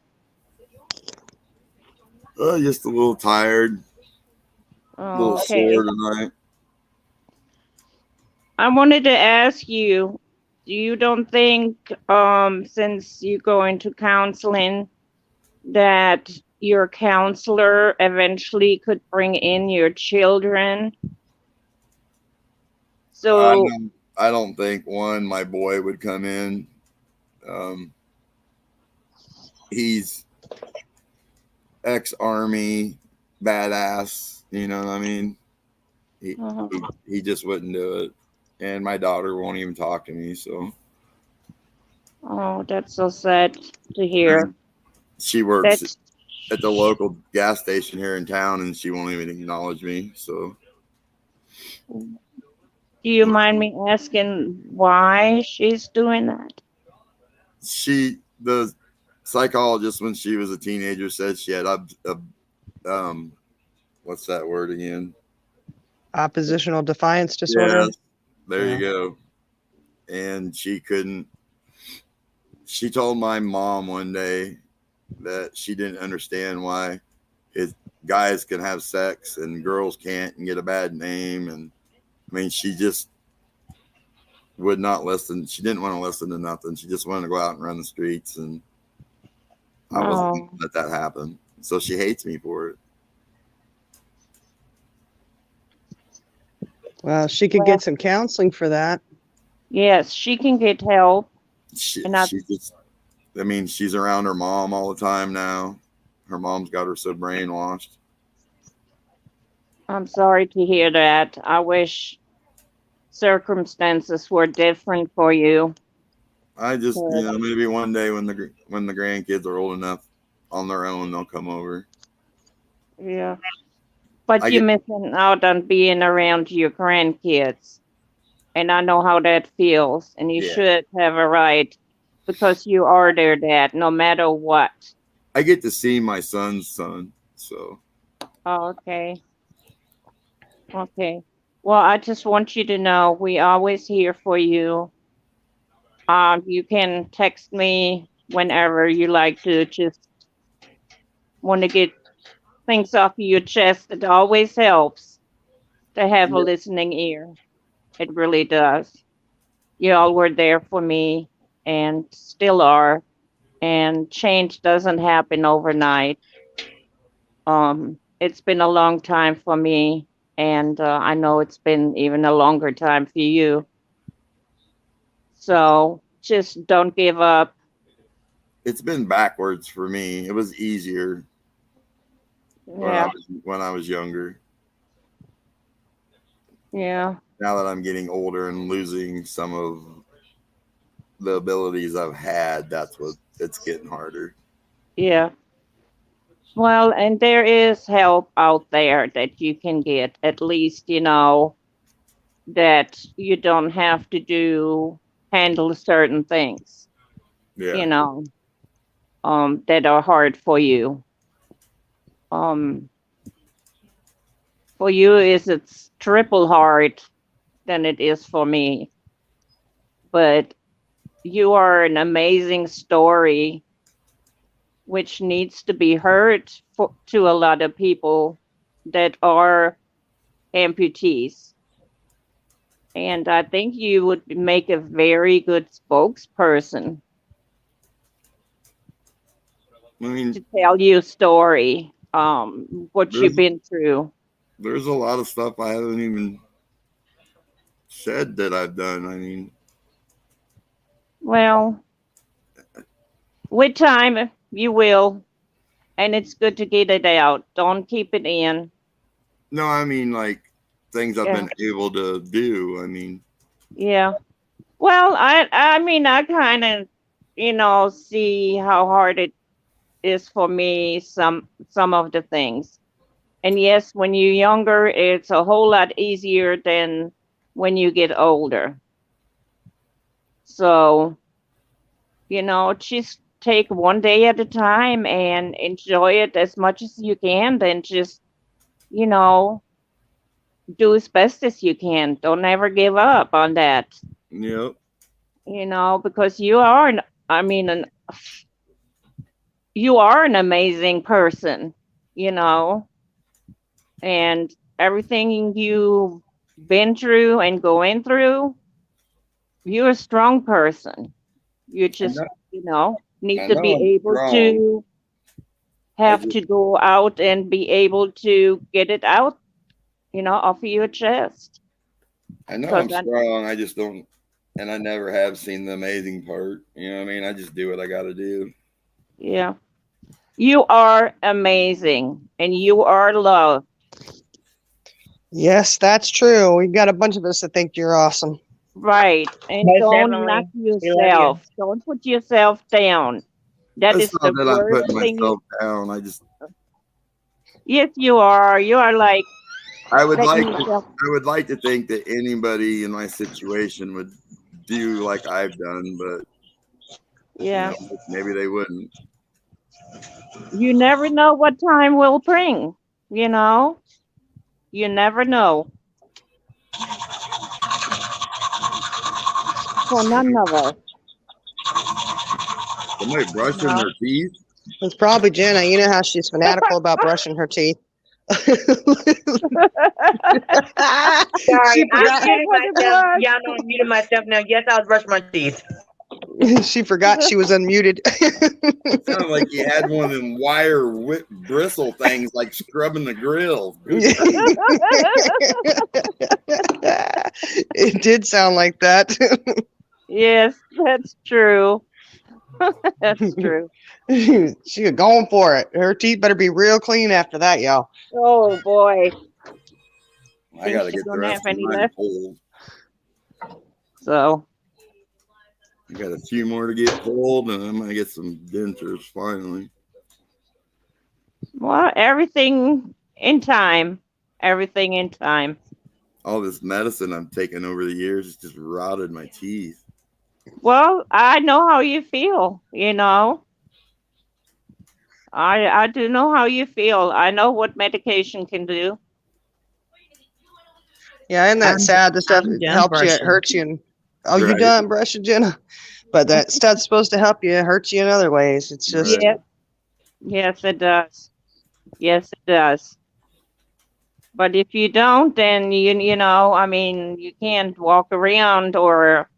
Just a little tired, a Oh, little okay. sore tonight. I wanted to ask you, you don't think, since you go into counseling, that your counselor eventually could bring in your children? I So, don't. I don't think my boy would come in. Um, he's ex-army, badass. You know what I mean? He, uh, he just wouldn't do it. And my daughter won't even talk to me. So oh, that's so sad to and hear. she works That's, at the local gas station here in town, and she won't even acknowledge me. So do you mind me asking why she's doing that? the psychologist, when she was a teenager, said she had um, what's that word again? Oppositional defiance disorder. Yes, there you Yeah. go. And she couldn't. She told my mom one day that she didn't understand why his guys can have sex and girls can't and get a bad name. And I mean, she just would not listen. She didn't want to listen to nothing. She just wanted to go out and run the streets. And I wasn't going Oh, to let that happen. So she hates me for it. Well, she could get well, some counseling for that. yes, she can get help. And She just, I mean, she's around her mom all the time now. Her mom's got her so brainwashed. I'm sorry to hear that. I wish circumstances were different for you. I just, But maybe one day when the grandkids are old enough on their own, they'll come over. yeah, but I you're get, missing out on being around your grandkids. And I know how that feels. And you yeah, should have a right because you are their dad, no matter what. I get to see my son's son. So Oh, okay. Okay. Well, I just want you to know we always here for you. You can text me whenever you like to just want to get things off of your chest. It always helps to have a yeah, listening ear. It really does. You all were there for me and still are. And change doesn't happen overnight. It's been a long time for me, and I know it's been even a longer time for you. So just don't give up. it's been backwards for me. It was easier Yeah, when I was younger. yeah, Now that I'm getting older and losing some of the abilities I've had, that's what it's getting harder. yeah. Well, and there is help out there that you can get. At least, that you don't have to handle certain things, Yeah. you know, that are hard for you. Um, for you, it's triple hard than it is for me. But you are an amazing story, which needs to be heard to a lot of people that are amputees. And I think you would make a very good spokesperson I mean, to tell your story, what there's you've been through. there's a lot of stuff I haven't even said that I've done. I mean, Well, with time, you will. And it's good to get it out. Don't keep it in. no, I mean like things I've Yeah. been able to do. I mean, Yeah. Well, I mean, I kind of, see how hard it is for me some of the things. And yes, when you're younger, it's a whole lot easier than when you get older. So, just take one day at a time and enjoy it as much as you can. Then just, you know, do as best as you can. Don't ever give up on that, yep. because you are I mean, you are an amazing person, you know, and everything you've been through and going through, you're a strong person. You I just, know, need I to know I'm be able strong. to I have just, to go out and be able to get it out, off of your chest. I know Because I'm strong. I just don't, and I never have seen the amazing part. You know what I mean? I just do what I got to do. yeah, you are amazing and you are loved. Yes, that's true. We got a bunch of us that think you're awesome. Right. And Most don't knock definitely. We love you. yourself. Don't put yourself down. That It's is not the that I'm worst putting thing myself down. I just, yes, you are. You are like I would letting like to, yourself, I would like to think that anybody in my situation would do like I've done, but yeah. maybe they wouldn't. You never know what time will bring, you know? You never know. For none of us, Somebody you brushing know. their teeth. It's probably Jenna. You know how she's fanatical about brushing her teeth. Sorry, She I forgot. muted What it myself. was. Y'all know I muted myself now. Yes, I was brushing my teeth. She forgot she was unmuted. Sounded like you had one of them wire bristle things, like scrubbing the grill. Good grief. It did sound like that. Yes, that's true. That's true. She was going for it. Her teeth better be real clean after that, y'all. Oh boy. I Think got to she get the don't rest have of any mine left. pulled. So, I got a few more to get pulled, and I'm gonna get some dentures finally. well, everything in time. Everything in time. All this medicine I've taken over the years has just rotted my teeth. Well, I know how you feel. I do know how you feel. I know what medication can do. Yeah, isn't that I'm sad? The stuff I'm done helps you, it brushing. hurts you. And, oh, you Right, done brushing, Jenna? But that stuff's supposed to help you. It hurts you in other ways. It's just, right. Yes, yes, it does. Yes, it does. But if you don't, then I mean, you can't walk around or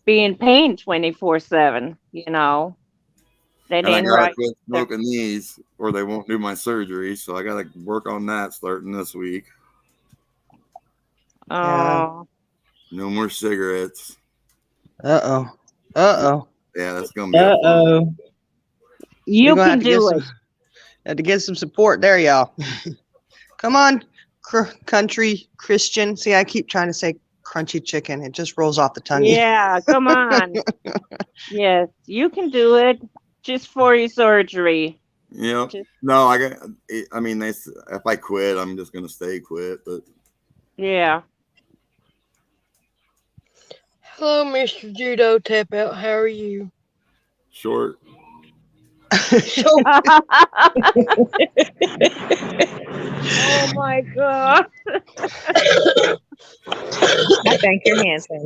be in pain 24/7. That And I ain't gotta right. quit smoking these, or they won't do my surgery. So I gotta work on that starting this week. yeah. Oh, No more cigarettes. Uh-oh. Uh-oh. Yeah, that's gonna be a fun one. Uh-oh. We're you going to have can to get do some, it. have to get some support there, y'all. Come on, country Christian. See, I keep trying to say crunchy chicken. It just rolls off the tongue. Yeah, come on. Yes, you can do it just for your surgery. Yep. Just No, I got. I mean, if I quit, I'm just gonna stay quit. But yeah. Hello, Mr. Judo Tap Out. How are you? short. So, Oh my God. I think you're handsome.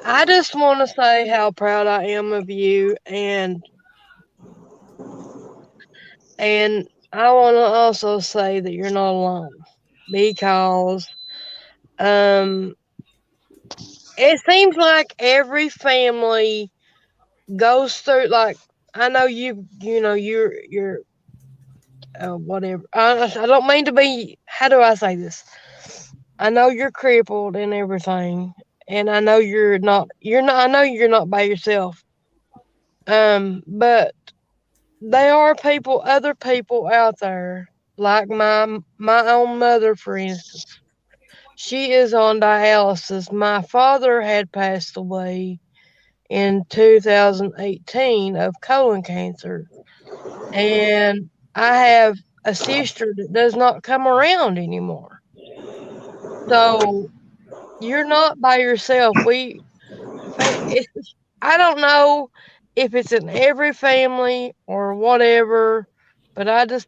I just want to say how proud I am of you, and I want to also say that you're not alone because um it seems like every family goes through like I know you're whatever. I don't mean to be. How do I say this? I know you're crippled and everything, and I know you're not. You're not. I know you're not by yourself. But there are other people out there like my own mother, for instance. She is on dialysis. My father had passed away in 2018 of colon cancer, and I have a sister that does not come around anymore. So you're not by yourself. I don't know if it's in every family or whatever, but I just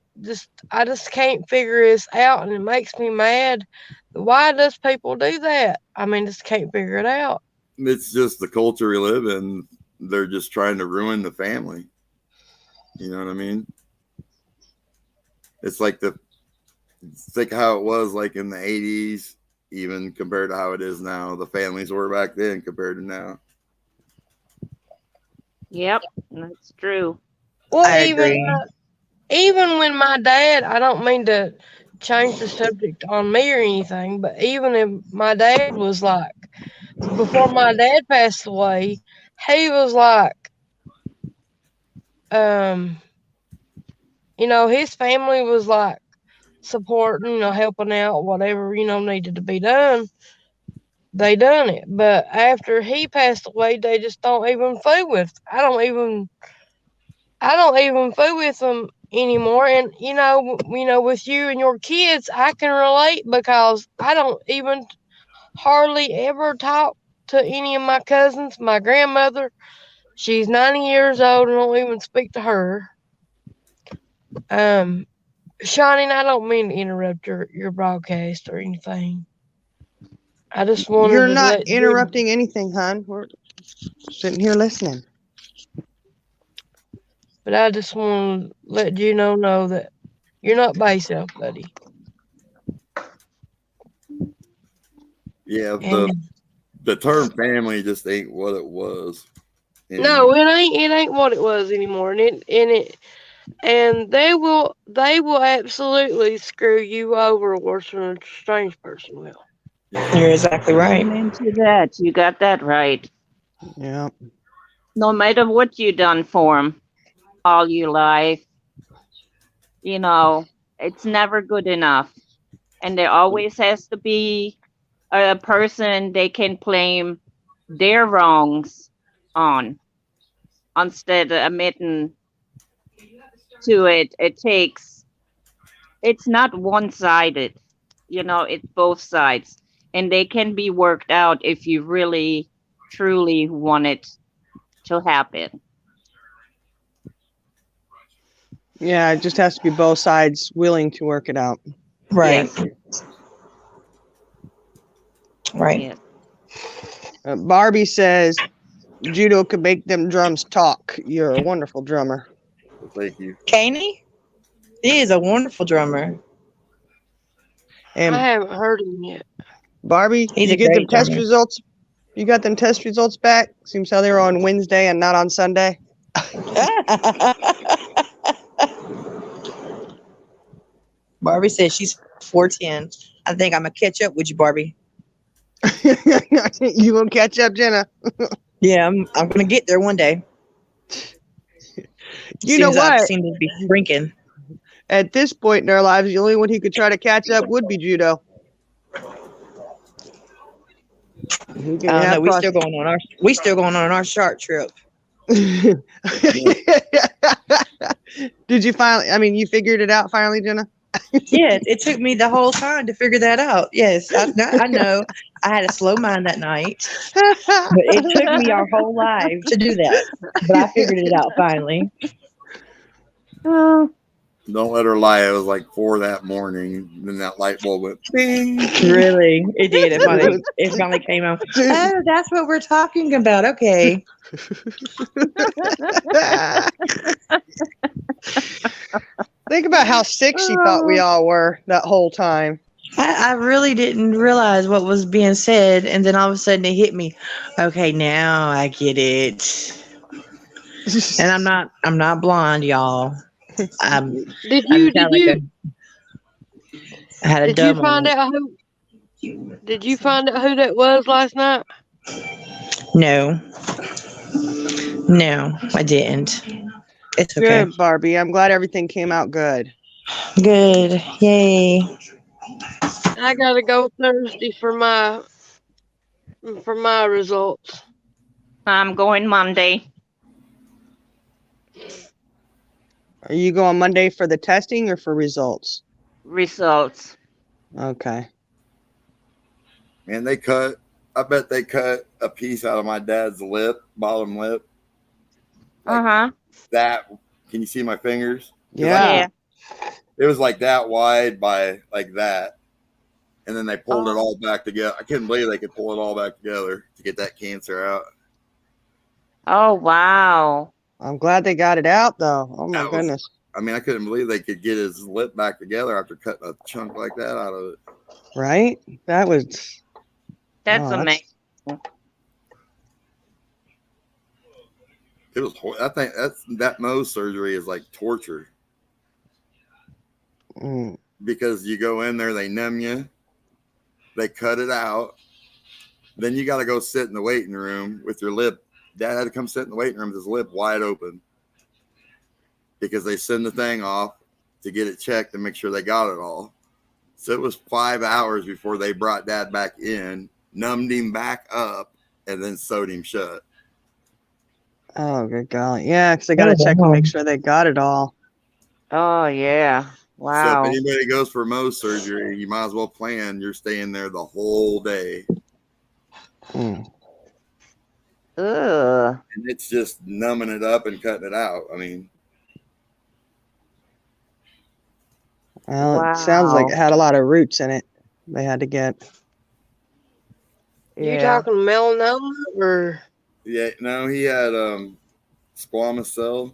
can't figure this out, and it makes me mad. Why does people do that? I mean, just can't figure it out. It's just the culture we live in. They're just trying to ruin the family. You know what I mean? It's like think how it was like in the 80s, even compared to how it is now. The families were back then compared to now. Yep, that's true. Well, I agree. even when my dad, I don't mean to change the subject on me or anything, but even if my dad was like, before my dad passed away, he was like, his family was like supporting, helping out, whatever, needed to be done. They done it. But after he passed away, they just don't even fool with. I don't even fool with them anymore. And with you and your kids, I can relate because I don't even hardly ever talk to any of my cousins. My grandmother, she's 90 years old, and I don't even speak to her. Shawnee, I don't mean to interrupt your broadcast or anything. I just wanted You're to not let you, interrupting anything, hon. We're sitting here listening. but I just want to let you know that you're not by yourself, buddy. Yeah, And the term family just ain't what it was. no, anymore. it ain't what it was anymore, and they will absolutely screw you over worse than a strange person will. Yeah. You're exactly right. Amen to that. You got that right. Yeah. No matter what you done for them all your life, it's never good enough. And there always has to be a person they can blame their wrongs on instead of admitting to it. It's not one sided, it's both sides. And they can be worked out if you really, truly want it to happen. Yeah, it just has to be both sides willing to work it out. Right. Yes. Right. Yes. Barbie says judo could make them drums talk. You're a wonderful drummer. Well, thank you. Caney? He is a wonderful drummer. And I haven't heard him yet. Barbie, He's you a get them great test drummer. results. You got them test results back. Seems how they were on Wednesday and not on Sunday. Barbie says she's 410. I think I'm gonna catch up with you, Barbie. You will catch up, Jenna. Yeah, I'm gonna get there one day. You know I what? seem to be shrinking. At this point in our lives, the only one who could try to catch up would be judo. He can No, have we still going on our shark trip. Did you finally? I mean, you figured it out finally, Jenna. Yes, it took me the whole time to figure that out. Yes, I know. I had a slow mind that night, but it took me our whole life to do that. But I figured it out finally. Oh, Don't let her lie. It was like 4 that morning. Then that light bulb went bing. Really, it did. It finally came out. Oh, that's what we're talking about. Okay. Think about how sick she thought we all were that whole time. I really didn't realize what was being said, and then all of a sudden it hit me. Okay, now I get it. And I'm not blonde, y'all. I'm Did I'm you kind did of you like I had a did you dumb find moment. out who that was last night? No, I didn't. It's okay. Good, Barbie. I'm glad everything came out good. Good. Yay. I gotta go Thursday for my results. I'm going Monday. Are you going Monday for the testing or for results? Results. Okay. Man, I bet they cut a piece out of my dad's bottom lip. Like Uh-huh. that. Can you see my fingers? Yeah. It was like that wide by like that. And then they pulled it Oh. all back together. I couldn't believe they could pull it all back together to get that cancer out. Oh, wow. I'm glad they got it out though. Oh my That was, goodness. I mean, I couldn't believe they could get his lip back together after cutting a chunk like that out of it. Right? That was That's oh, amazing. It was. I think that Mohs surgery is like torture because you go in there, they numb you, they cut it out, then you got to go sit in the waiting room with your lip. Dad had to come sit in the waiting room with his lip wide open because they send the thing off to get it checked and make sure they got it all. So it was 5 hours before they brought Dad back in, numbed him back up, and then sewed him shut. Oh, good golly. Yeah, because they got to check and make sure they got it all. Oh, yeah. Wow. So if anybody goes for Mohs surgery, you might as well plan you're staying there the whole day. Mm. Ugh. And it's just numbing it up and cutting it out. I mean, Well, it sounds like it had a lot of roots in it. They had to get. You talking melanoma or? Yeah, no, he had squamous cell.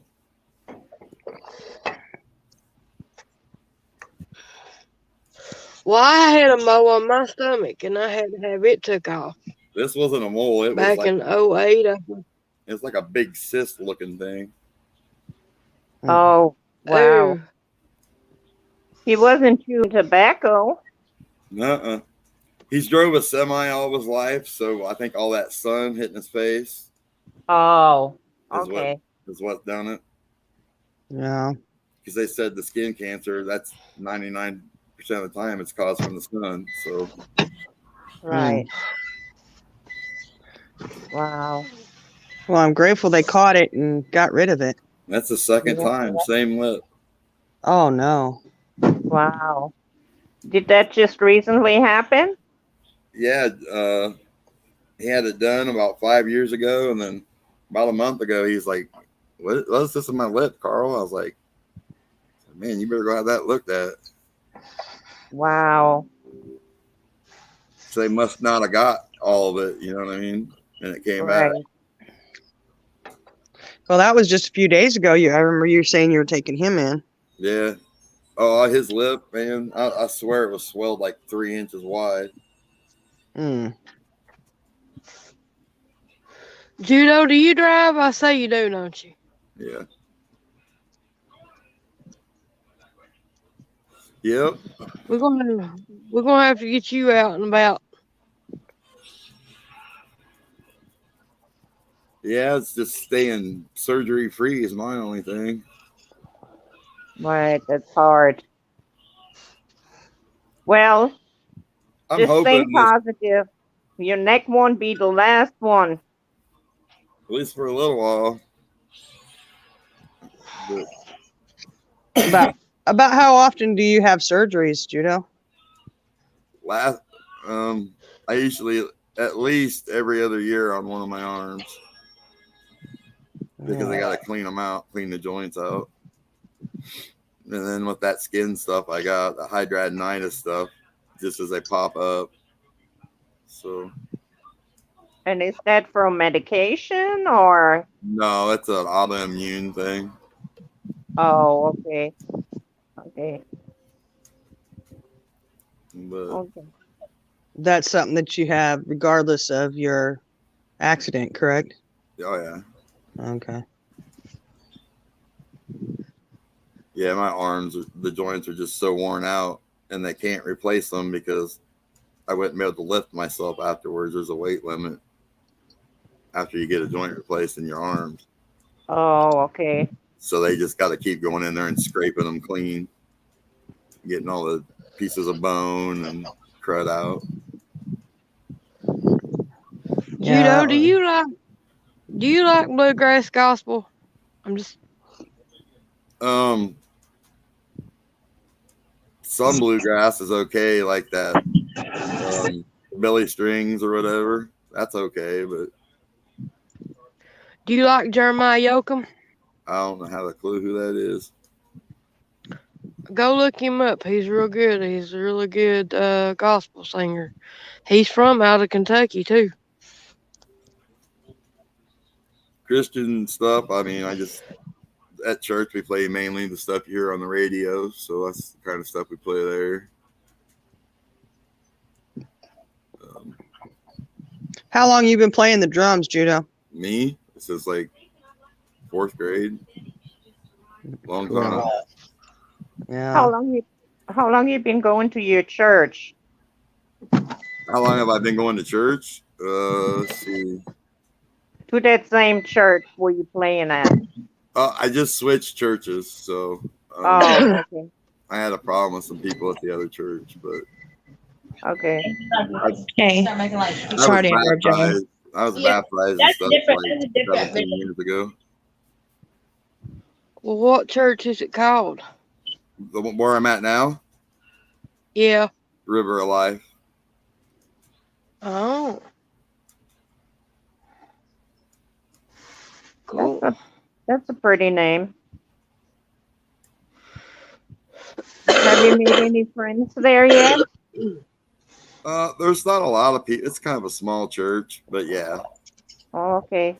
Well, I had a mole on my stomach, and I had to have it took off. This wasn't a mole. It back was like in 08. It's like a big cyst looking thing. Oh, wow. Ooh. He wasn't chewing tobacco. Nuh-uh. He's drove a semi all of his life, so I think all that sun hitting his face Oh, okay. is what's done it. Yeah. Because they said the skin cancer, that's 99% of the time it's caused from the sun. So Right. Wow. Well, I'm grateful they caught it and got rid of it. that's the second time, same lip. Oh no. Wow. Did that just recently happen? Yeah, he had it done about 5 years ago, and then about a month ago, he's like, what's this in my lip, Carl? I was like, man, you better go have that looked at. Wow. So they must not have got all of it, you know what I mean? And it came back. Well, that was just a few days ago. I remember you saying you were taking him in. Yeah. Oh, his lip, man, I swear it was swelled like 3 inches wide. Judo, do you drive? I say you do, don't you? Yeah. Yep. We're gonna have to get you out and about. Yeah, it's just staying surgery free is my only thing. Right, that's hard. Well, I'm just stay hoping positive. Your neck won't be the last one. At least for a little while. But About how often do you have surgeries, Judo? I usually at least every other year on one of my arms because I got to clean them out, clean the joints out. And then with that skin stuff, I got the hidradenitis stuff just as they pop up. So. And is that from medication or? No, that's an autoimmune thing. Oh, okay. Okay. But Okay. That's something that you have regardless of your accident, correct? Oh, yeah. Okay. Yeah, my arms, the joints are just so worn out and they can't replace them because I wouldn't be able to lift myself afterwards. There's a weight limit after you get a joint replaced in your arms. Oh, okay. So they just got to keep going in there and scraping them clean. getting all the pieces of bone and crud out. Judo, do you like bluegrass gospel? I'm just Some bluegrass is okay, like that Billy Strings or whatever. That's okay, but do you like Jeremiah Yoakum? I don't have a clue who that is. Go look him up. He's real good. He's a really good gospel singer. He's from out of Kentucky too. Christian stuff, I mean, at church we play mainly the stuff you hear on the radio, so that's the kind of stuff we play there. How long you been playing the drums, Judo? Me, this is like 4th grade. Long time. Yeah. How long you been going to your church? How long have I been going to church? Let's see. To that same church where you playing at? I just switched churches, so Oh, okay. I had a problem with some people at the other church, but Okay. Hey, sorry to interrupt you. I was baptized and stuff like 17 years ago. Well, what church is it called? Where I'm at now, Yeah. River of Life. Oh. Cool. That's a pretty name. Have you made any friends there yet? There's not a lot of people. It's kind of a small church, but yeah, Oh, okay.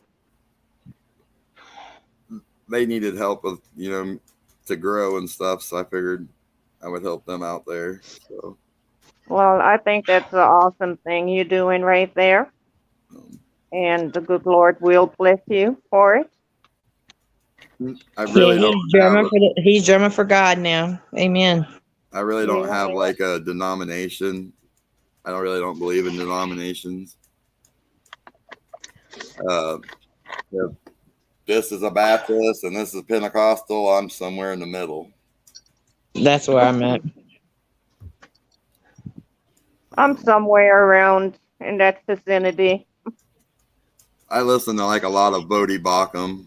they needed help with, to grow and stuff. So I figured I would help them out there. So, Well, I think that's an awesome thing you're doing right there. And the good Lord will bless you for it. I really he's German for God now. Amen. I really don't have like a denomination. I don't believe in denominations. If this is a Baptist and this is Pentecostal, I'm somewhere in the middle. That's where I'm at. I'm somewhere around in that vicinity. I listen to like a lot of Bodie Bacham.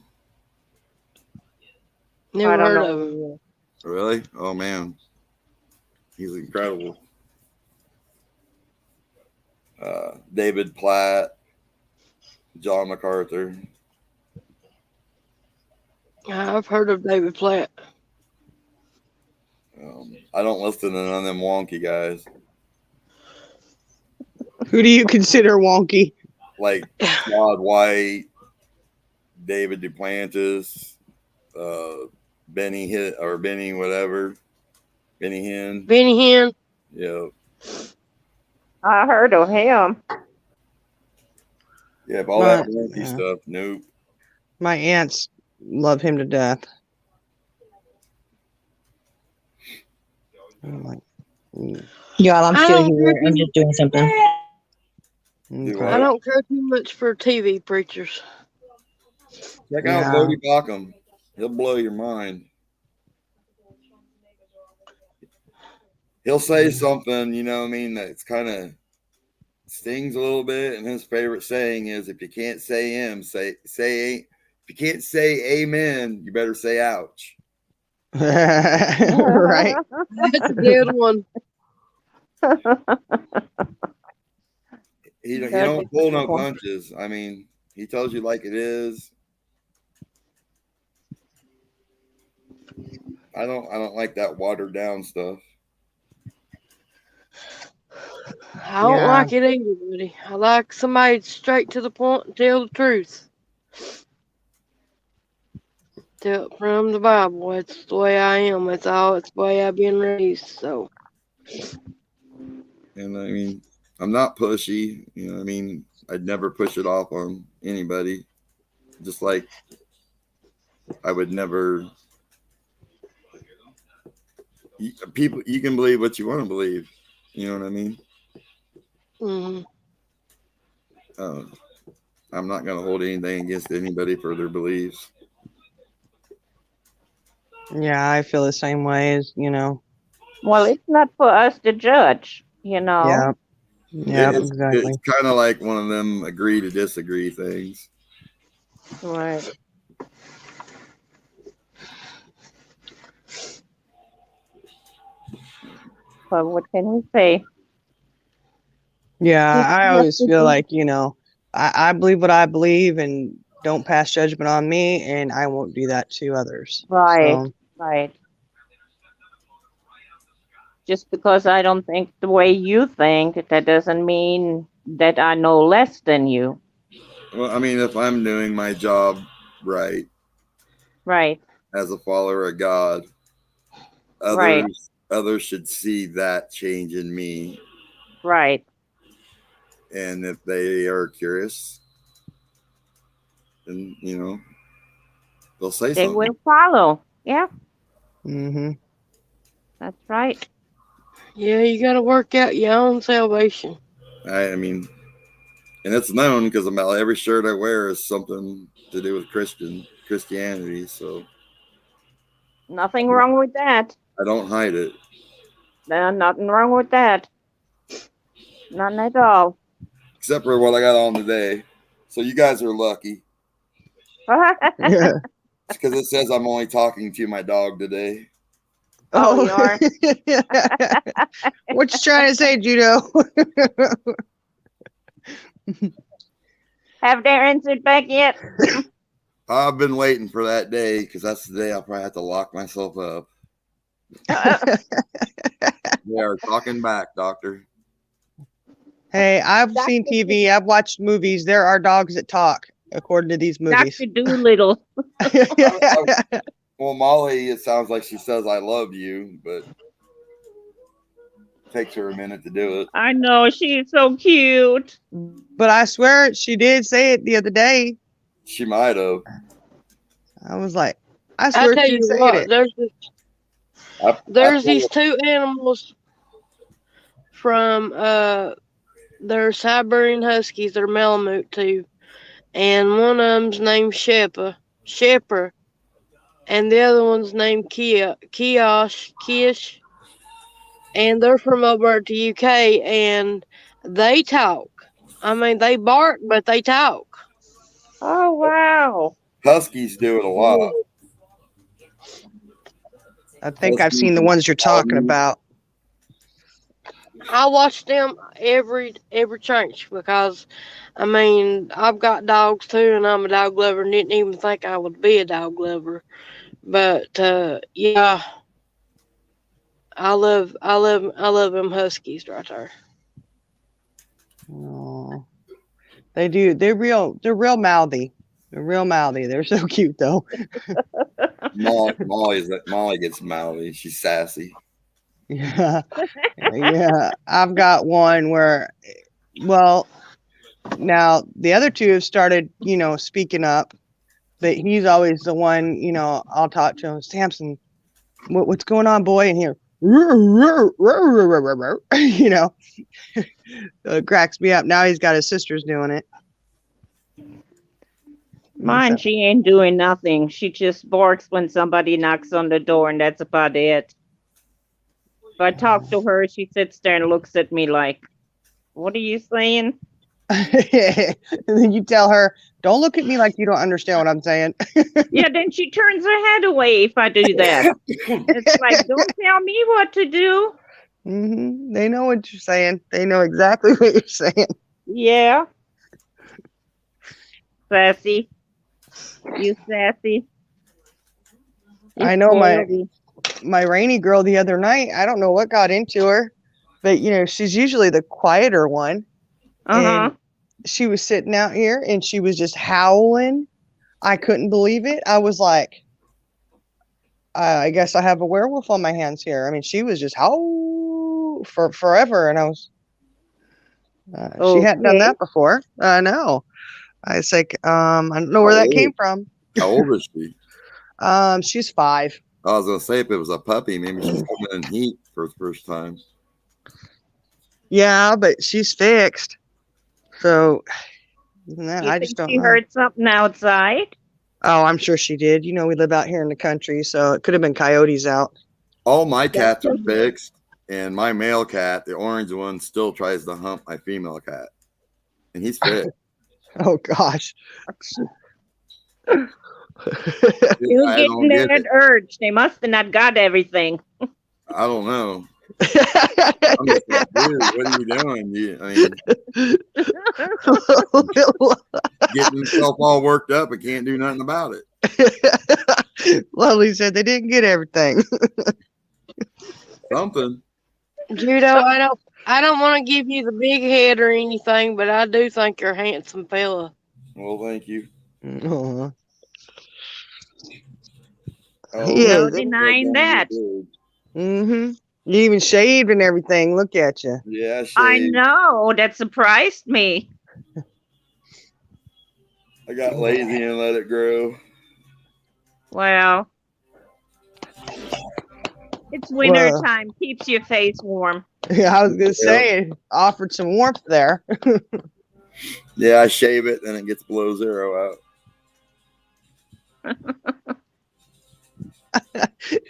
Never I don't heard know of who him. he is. Really? Oh man, he's incredible. David Platt, John MacArthur. I've heard of David Platt. I don't listen to none of them wonky guys. Who do you consider wonky? Like Todd White, David Duplantis, Benny whatever. Benny Hinn. Benny Hinn. Yeah. I heard of him. Yeah, but all that wonky stuff, nope. My aunts love him to death. Y'all, I'm still here. I'm just doing something. Okay. I don't care too much for TV preachers. Check out Bodie Bacham. He'll blow your mind. He'll say something, that's kind of stings a little bit. And his favorite saying is, if you can't say if you can't say amen, you better say ouch. Right. That's a good one. He don't pull no punches. I mean, he tells you like it is. I don't like that watered down stuff. I don't like it either, buddy. I like somebody straight to the point and tell the truth. Tell it from the Bible. It's the way I am. It's the way I've been raised. So. And I mean, I'm not pushy. I'd never push it off on anybody. Just like I would never. You can believe what you want to believe. You know what I mean? Mm-hmm. I'm not going to hold anything against anybody for their beliefs. Yeah, I feel the same way as, Well, it's not for us to judge, Yeah. Yeah, exactly. It's kind of like one of them agree to disagree things. Right. But what can we say? Yeah, People I have always to feel do like, I believe what I believe and don't pass judgment on me, and I won't do that to others. right, So, right. Just because I don't think the way you think, that doesn't mean that I know less than you. Well, I mean, if I'm doing my job right Right, as a follower of God, right, others should see that change in me. right. And if they are curious, then they'll say They something. will follow. Yeah, mhm. that's right. Yeah, you got to work out your own salvation. I mean, and it's known because about every shirt I wear is something to do with Christianity. So Nothing wrong with that. I don't hide it. Nothing wrong with that. None at all. Except for what I got on today. So you guys are lucky Yeah. because it says I'm only talking to my dog today. Oh, you are. What you trying to say, Judo? Have they answered back yet? I've been waiting for that day because that's the day I'll probably have to lock myself up. They are talking back, doctor. Hey, I've seen Dr. TV. I've watched movies. There are dogs that talk, according to these movies. Dr. Doolittle. Well, Molly, it sounds like she says I love you, but it takes her a minute to do it. I know, she's so cute. But I swear she did say it the other day. She might have. I was like, I I swear tell she you said what, it. there's these two animals from they're Siberian Huskies. They're Malamute too, and one of them's named Shepper, and the other one's named Kish, and they're from over at the UK, and they talk. I mean, they bark, but they talk. Oh, wow. Huskies do it a lot. I think I've seen the ones you're talking about. I watch them every church because, I mean, I've got dogs too, and I'm a dog lover. And didn't even think I would be a dog lover, but yeah, I love them Huskies right there. Oh, they do. They're real mouthy. They're real mouthy. They're so cute though. Molly gets mouthy. She's sassy. Yeah. Yeah. I've got one where, well, now the other two have started, speaking up, but he's always the one, I'll talk to him. Samson, what's going on, boy? And here, it cracks me up. Now he's got his sisters doing it. Mine, she ain't doing nothing. She just barks when somebody knocks on the door, and that's about it. If I talk to her, she sits there and looks at me like, what are you saying? And then you tell her, don't look at me like you don't understand what I'm saying. Yeah, then she turns her head away if I do that. It's like, don't tell me what to do. Mm-hmm. They know what you're saying. They know exactly what you're saying. Yeah. Sassy. You sassy. I know my Rainy girl the other night, I don't know what got into her, but she's usually the quieter one. And she was sitting out here and she was just howling. I couldn't believe it. I was like, I guess I have a werewolf on my hands here. I mean, she was just howl for forever. And I was, she hadn't done that before. No. I was like, I don't know where that came from. How old is she? She's 5. I was gonna say if it was a puppy, maybe she's coming in heat for the first time. Yeah, but she's fixed. So I just don't know. She heard something outside? Oh, I'm sure she did. We live out here in the country, so it could have been coyotes out. All my cats are fixed, and my male cat, the orange one, still tries to hump my female cat, and he's fixed. Oh gosh. You're I getting don't get that it. urge. They must have not got everything. I don't know. I'm just like, dude, what are you doing? I mean, getting himself all worked up and can't do nothing about it. Lovely said they didn't get everything. Something. Judo, I don't want to give you the big head or anything, but I do think you're a handsome fella. Well, thank you. Aw. Oh, He No is. denying that. Mm-hmm. You even shaved and everything. Look at you. Yeah, I shaved. know. That surprised me. I got lazy and let it grow. Well, it's winter time. Keeps your face warm. Yeah, I was gonna say it offered some warmth there. Yeah, I shave it and it gets below zero out.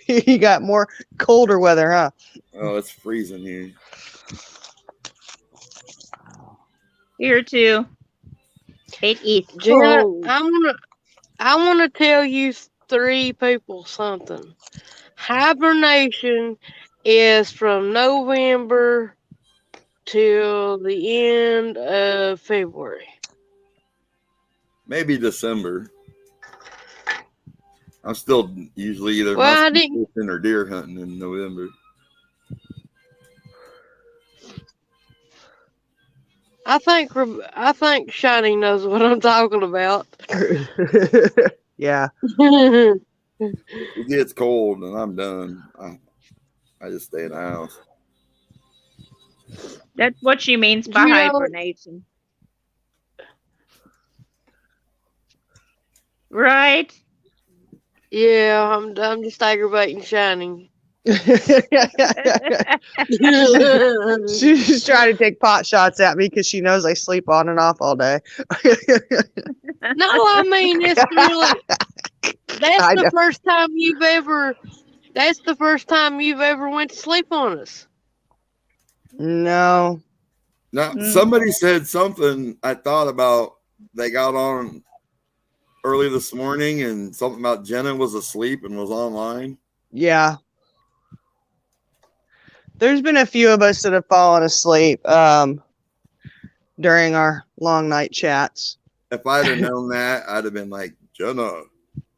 You got more colder weather, huh? Oh, it's freezing here. Here too. It is Jenna, cold. I wanna tell you 3 people something. Hibernation is from November till the end of February. Maybe December. I'm still usually either Well, I musky didn't. fishing or deer hunting in November. I think Shiny knows what I'm talking about. Yeah. It gets cold and I'm done. I just stay in the house. That's what she means by You know- hibernation. Right? Yeah, I'm just aggravating Shiny. She's trying to take pot shots at me because she knows I sleep on and off all day. No, I mean it's really. That's I the know. first time you've ever. That's the first time you've ever went to sleep on us. No. Now, somebody said something I thought about. They got on early this morning and something about Jenna was asleep and was online. Yeah. There's been a few of us that have fallen asleep during our long night chats. If I'd have known that, I'd have been like, Jenna,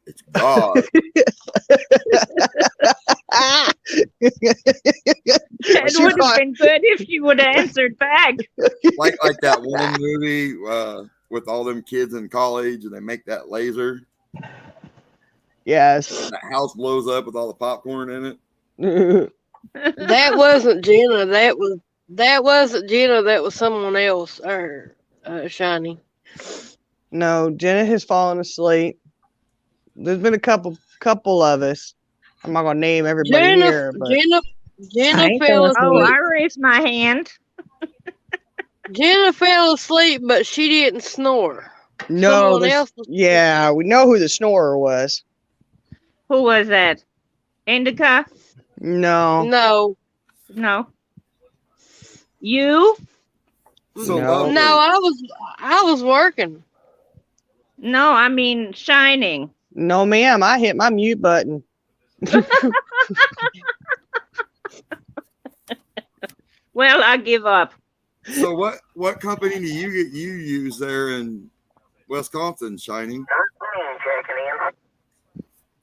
it's God. It would have been good if she would have answered back. like that one movie with all them kids in college and they make that laser. Yes. The house blows up with all the popcorn in it. That wasn't Jenna. That wasn't Jenna. That was someone else. Or Shiny. No, Jenna has fallen asleep. There's been a couple of us. I'm not gonna name everybody here, but Jenna fell asleep. Oh, I raised my hand. Jenna fell asleep, but she didn't snore. no, Someone else was- yeah, we know who the snorer was. Who was that? Indica? No, No, No. You? So No. lovely. no, I was working. No, I mean shining. no, ma'am. I hit my mute button. Well, I give up. So what company do you use there in Wisconsin, Shining?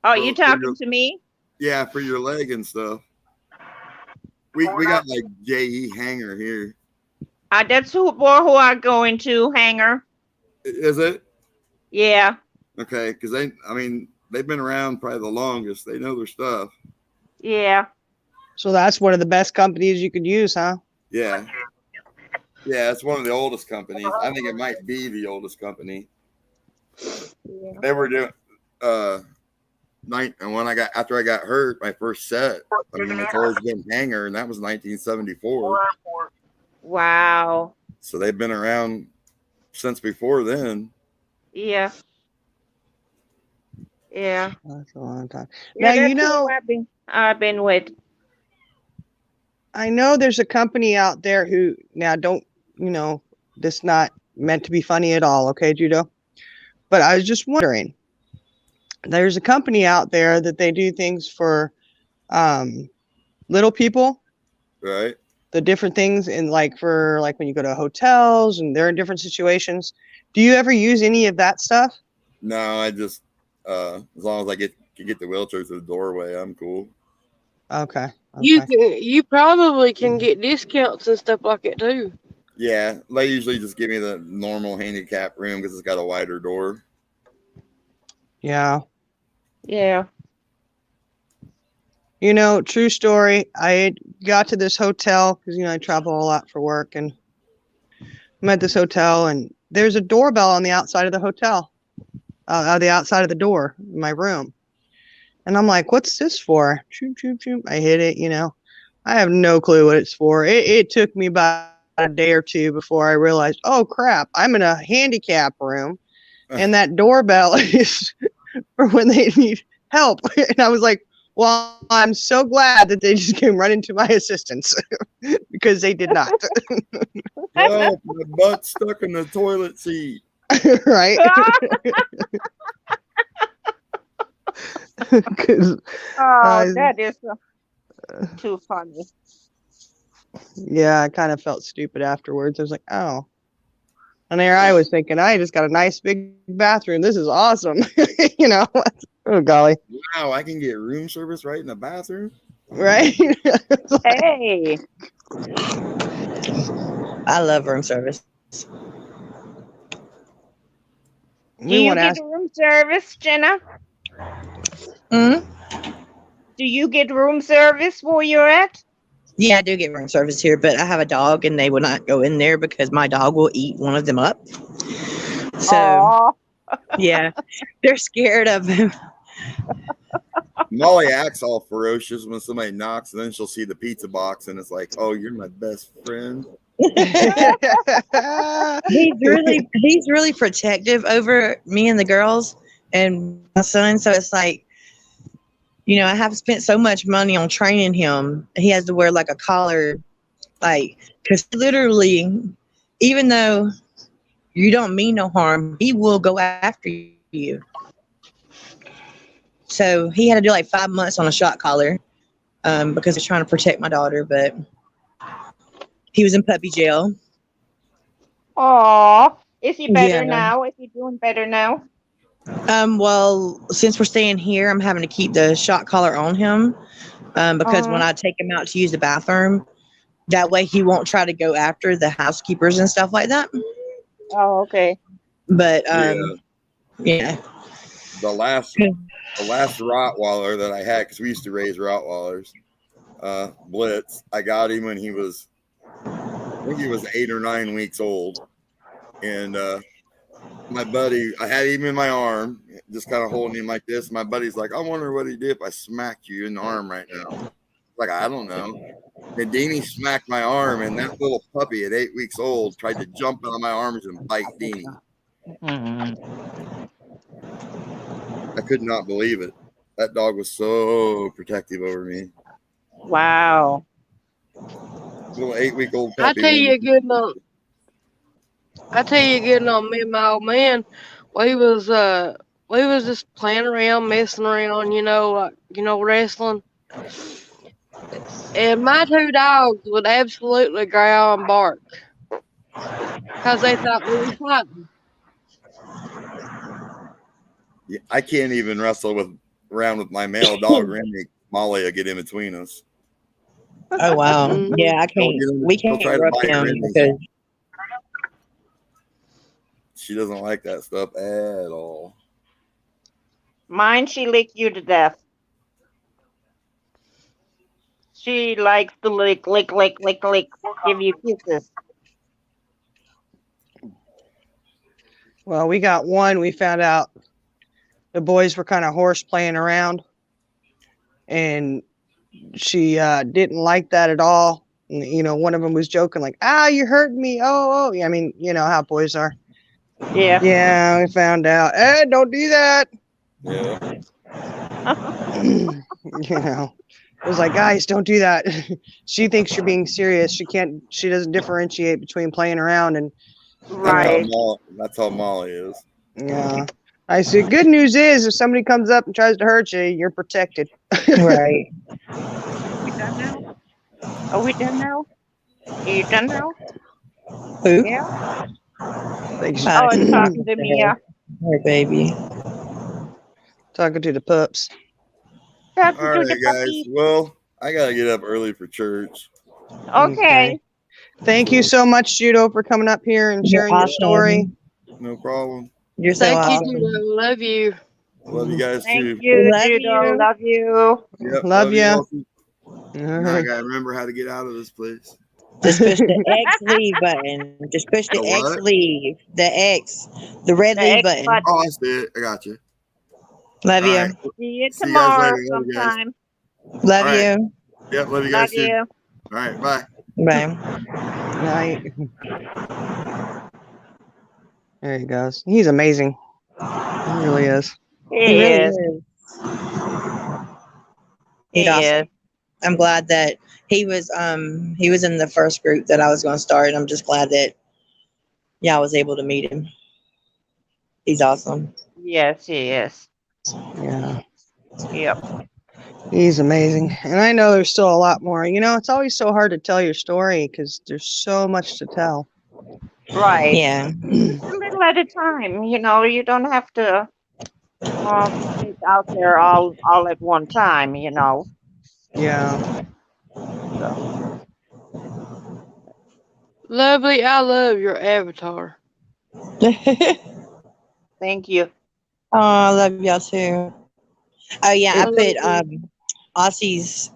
Oh, you For talking your- to me? Yeah, for your leg and stuff. We got like JE Hanger here. That's who I go into, Hanger. Is it? Yeah. Okay, because they've been around probably the longest. They know their stuff. Yeah. So that's one of the best companies you could use, huh? Yeah. Yeah, it's one of the oldest companies. I think it might be the oldest company. Yeah. They were doing and when after I got hurt, my first set, it's always been Hanger, and that was 1974. Wow. So they've been around since before then. Yeah. Yeah. That's a long time. Yeah, Now, that's who I've been with. I know there's a company out there who now don't, this not meant to be funny at all, okay, Judo? But I was just wondering, there's a company out there that they do things for little people, Right? the different things in for when you go to hotels and they're in different situations. Do you ever use any of that stuff? No, I just as long as I can get the wheelchair to the doorway, I'm cool. Okay. You probably can get discounts and stuff like it too. Yeah, they usually just give me the normal handicap room because it's got a wider door. Yeah. Yeah. True story. I got to this hotel because, I travel a lot for work, and I'm at this hotel, and there's a doorbell on the outside of the hotel, the outside of the door in my room. And I'm like, what's this for? Choop, choop, choop. I hit it, I have no clue what it's for. It took me about a day or two before I realized, oh, crap, I'm in a handicap room, and that doorbell is for when they need help. And I was like, well, I'm so glad that they just came running to my assistance because they did not. Help, my butt's stuck in the toilet seat. Right? That is too funny. Yeah, I kind of felt stupid afterwards. I was like, oh. And there I was thinking, I just got a nice big bathroom. This is awesome. Oh, golly. Wow, I can get room service right in the bathroom? Right? Hey. I love room service. Do you get room service, Jenna? Hmm? Do you get room service where you're at? Yeah, I do get room service here, but I have a dog and they will not go in there because my dog will eat one of them up. So, yeah, they're scared of him. Molly acts all ferocious when somebody knocks, and then she'll see the pizza box, and it's like, oh, you're my best friend. he's really protective over me and the girls and my son. So it's like, I have spent so much money on training him. He has to wear like a collar, because literally, even though you don't mean no harm, he will go after you. So he had to do like 5 months on a shot collar because he's trying to protect my daughter, but he was in puppy jail. Oh, is he better now? Is he doing better now? Well, since we're staying here, I'm having to keep the shot collar on him because when I take him out to use the bathroom, that way he won't try to go after the housekeepers and stuff like that. Oh, okay. But yeah. The last Rottweiler that I had, because we used to raise Rottweilers, Blitz. I got him when I think he was 8 or 9 weeks old, and my buddy, I had him in my arm, just kind of holding him like this. My buddy's like, I wonder what he did if I smacked you in the arm right now. Like, I don't know. And Deanie smacked my arm, and that little puppy at 8 weeks old tried to jump out of my arms and bite Deanie. I could not believe it. That dog was so protective over me. Wow. Little 8-week-old puppy. I tell you, getting on me and my old man. We was just playing around, messing around, wrestling. And my 2 dogs would absolutely growl and bark because they thought we were fighting. Yeah, I can't even wrestle around with my male dog, Remy. Molly will get in between us. Oh wow! Yeah, I can't. We can't try to bite him because she doesn't like that stuff at all. Mine, she licked you to death. She likes to lick, give you kisses. Well, we got one. We found out the boys were kind of horse playing around, and she didn't like that at all. And, one of them was joking like, you hurt me. Oh. I mean, how boys are. Yeah. Yeah, we found out. Don't do that. Yeah. was like, guys, don't do that. She thinks you're being serious. She doesn't differentiate between playing around and Right. That's how Molly is. yeah. I said, good news is if somebody comes up and tries to hurt you, you're protected. Right. We done now? Are we done now? Are you done now? Who? Yeah. Like, Oh, it's talking to me. Yeah. Her baby. talking to the pups. Talking All to right, the guys. puppy. Well, I gotta get up early for church. Okay. Thank you so much, Judo, for coming up here and You're sharing your story. awesome. No problem. You're so Thank you, awesome. Judo. Love you. Love you guys Thank too. you, Love Judo. you. Love you. Yep. Love ya. all too. All Now I right. gotta remember how to get out of this place. Just push the X leave button. Just push the The X what? leave. The X. The red The leave X button. button. Oh, I see it. I got you. Love All you. right. See you See you guys tomorrow later. Love you guys. sometime. Love All right. you. Yep. Love you Love guys too. you. All right. Bye. Bye. Night. There he goes. He's amazing. He really is. He really is. is. He He's awesome. is. I'm glad that he was in the first group that I was going to start, and I'm just glad that I was able to meet him. He's awesome. Yes, he is. Yeah. Yep. He's amazing. And I know there's still a lot more. You know, it's always so hard to tell your story because there's so much to tell. Right. Yeah. Just a little at a time. You know, you don't have to put it out there all at one time. You know. Yeah. So. Lovely, I love your avatar. Thank you. Oh, I love y'all too. Oh yeah, I I love put you. Aussie's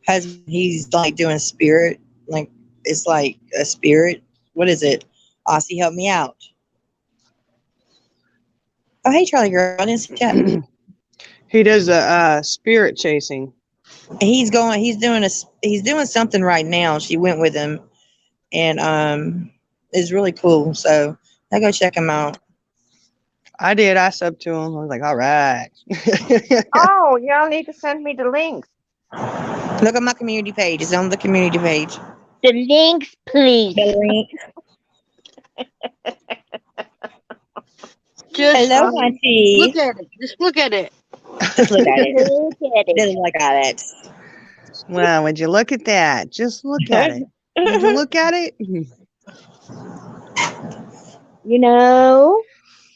husband. He's like doing spirit, like it's like a spirit. What is it? Aussie, help me out. Oh hey Charlie girl, I didn't see that. He does a spirit chasing. He's going. He's doing something right now. She went with him, and it's really cool. So I go check him out. I did. I subbed to him. I was like, all right. Oh, y'all need to send me the links. Look at my community page. It's on the community page. The links, please. The link. Just Hello, Auntie. look at it. Just look at it. Just look at it. Look at it. Just look at it. Wow, would you look at that? Just look at it. Would you look at it? You know.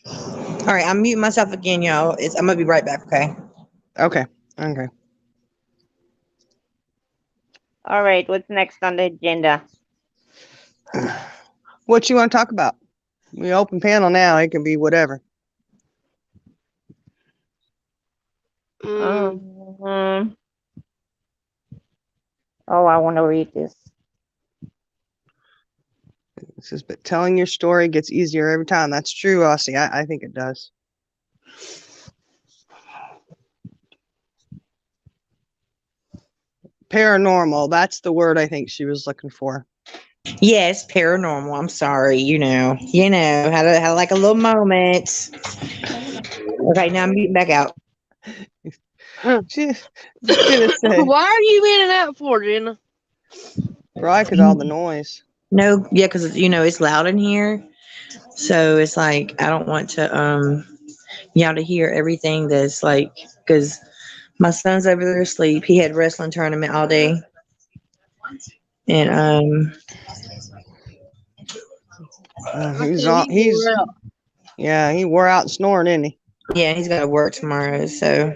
All right, I'm muting myself again, y'all. I'm gonna be right back. Okay. Okay. Okay. All right. What's next on the agenda? What you want to talk about? We open panel now. It can be whatever. Mm. Oh, I want to read this. It says, but telling your story gets easier every time. That's true, Aussie. I think it does. Paranormal. That's the word I think she was looking for. Yes, paranormal. I'm sorry. Had like a little moment. Okay, now I'm muting back out. Just gonna say, Why are you in and out for, Jenna? probably because all the noise. No, yeah, because it's loud in here, so it's like I don't want to y'all to hear everything that's like because my son's over there asleep. He had wrestling tournament all day, and he wore out and snoring, didn't he? yeah, he's got to work tomorrow, so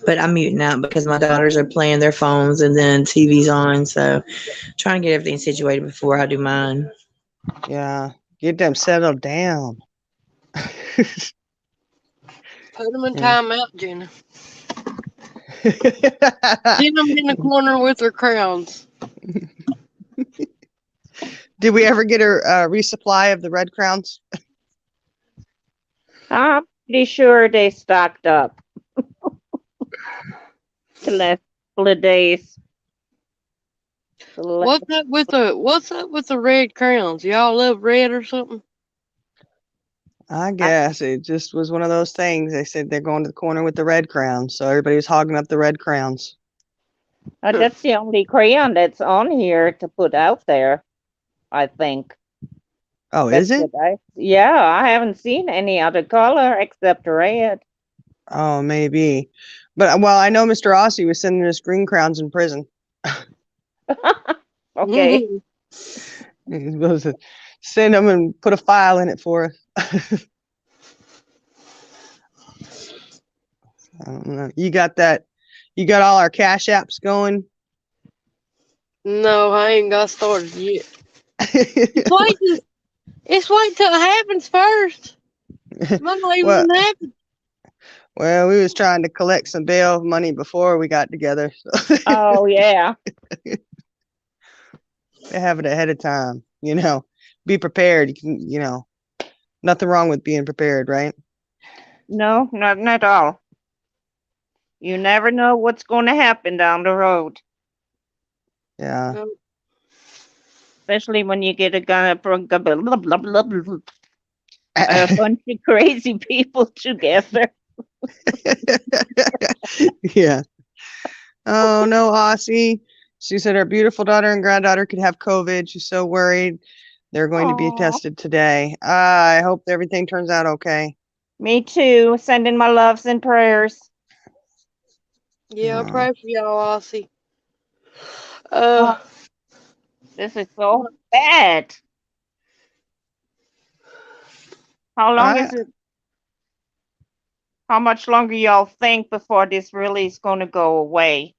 but I'm muting out because my daughters are playing their phones and then TV's on, so trying to get everything situated before I do mine. Yeah, get them settled down. Put them in timeout, Jenna. Get them in the corner with their crowns. Did we ever get a resupply of the red crowns? I'm pretty sure they stocked up the last couple of days. What's up with the red crowns? Y'all love red or something? I guess it just was one of those things. They said they're going to the corner with the red crowns, so everybody was hogging up the red crowns. That's the only crayon that's on here to put out there, I think. Oh, That's is it? what yeah, I haven't seen any other color except red. Oh, maybe. But well, I know Mr. Aussie was sending us green crowns in prison. Okay. He's supposed to send them and put a file in it for us. I don't know. You got that? You got all our cash apps going? No, I ain't got started yet. It's wait till it happens first. Might not well, even happen. well, we was trying to collect some bail money before we got together. So Oh yeah. they have it ahead of time, you know. Be prepared. You can, you know, nothing wrong with being prepared, right? No, not at all. You never know what's going to happen down the road, Yeah. especially when you get a gun from a bunch of crazy people together. Yeah. Oh no, Aussie. She said her beautiful daughter and granddaughter could have COVID. She's so worried. They're going to be Aw. tested today. I hope everything turns out okay. Me too. Sending my loves and prayers. Yeah, I Uh, pray for y'all, Aussie. Oh, this is so bad. How long I is it? How much longer y'all think before this really is going to go away?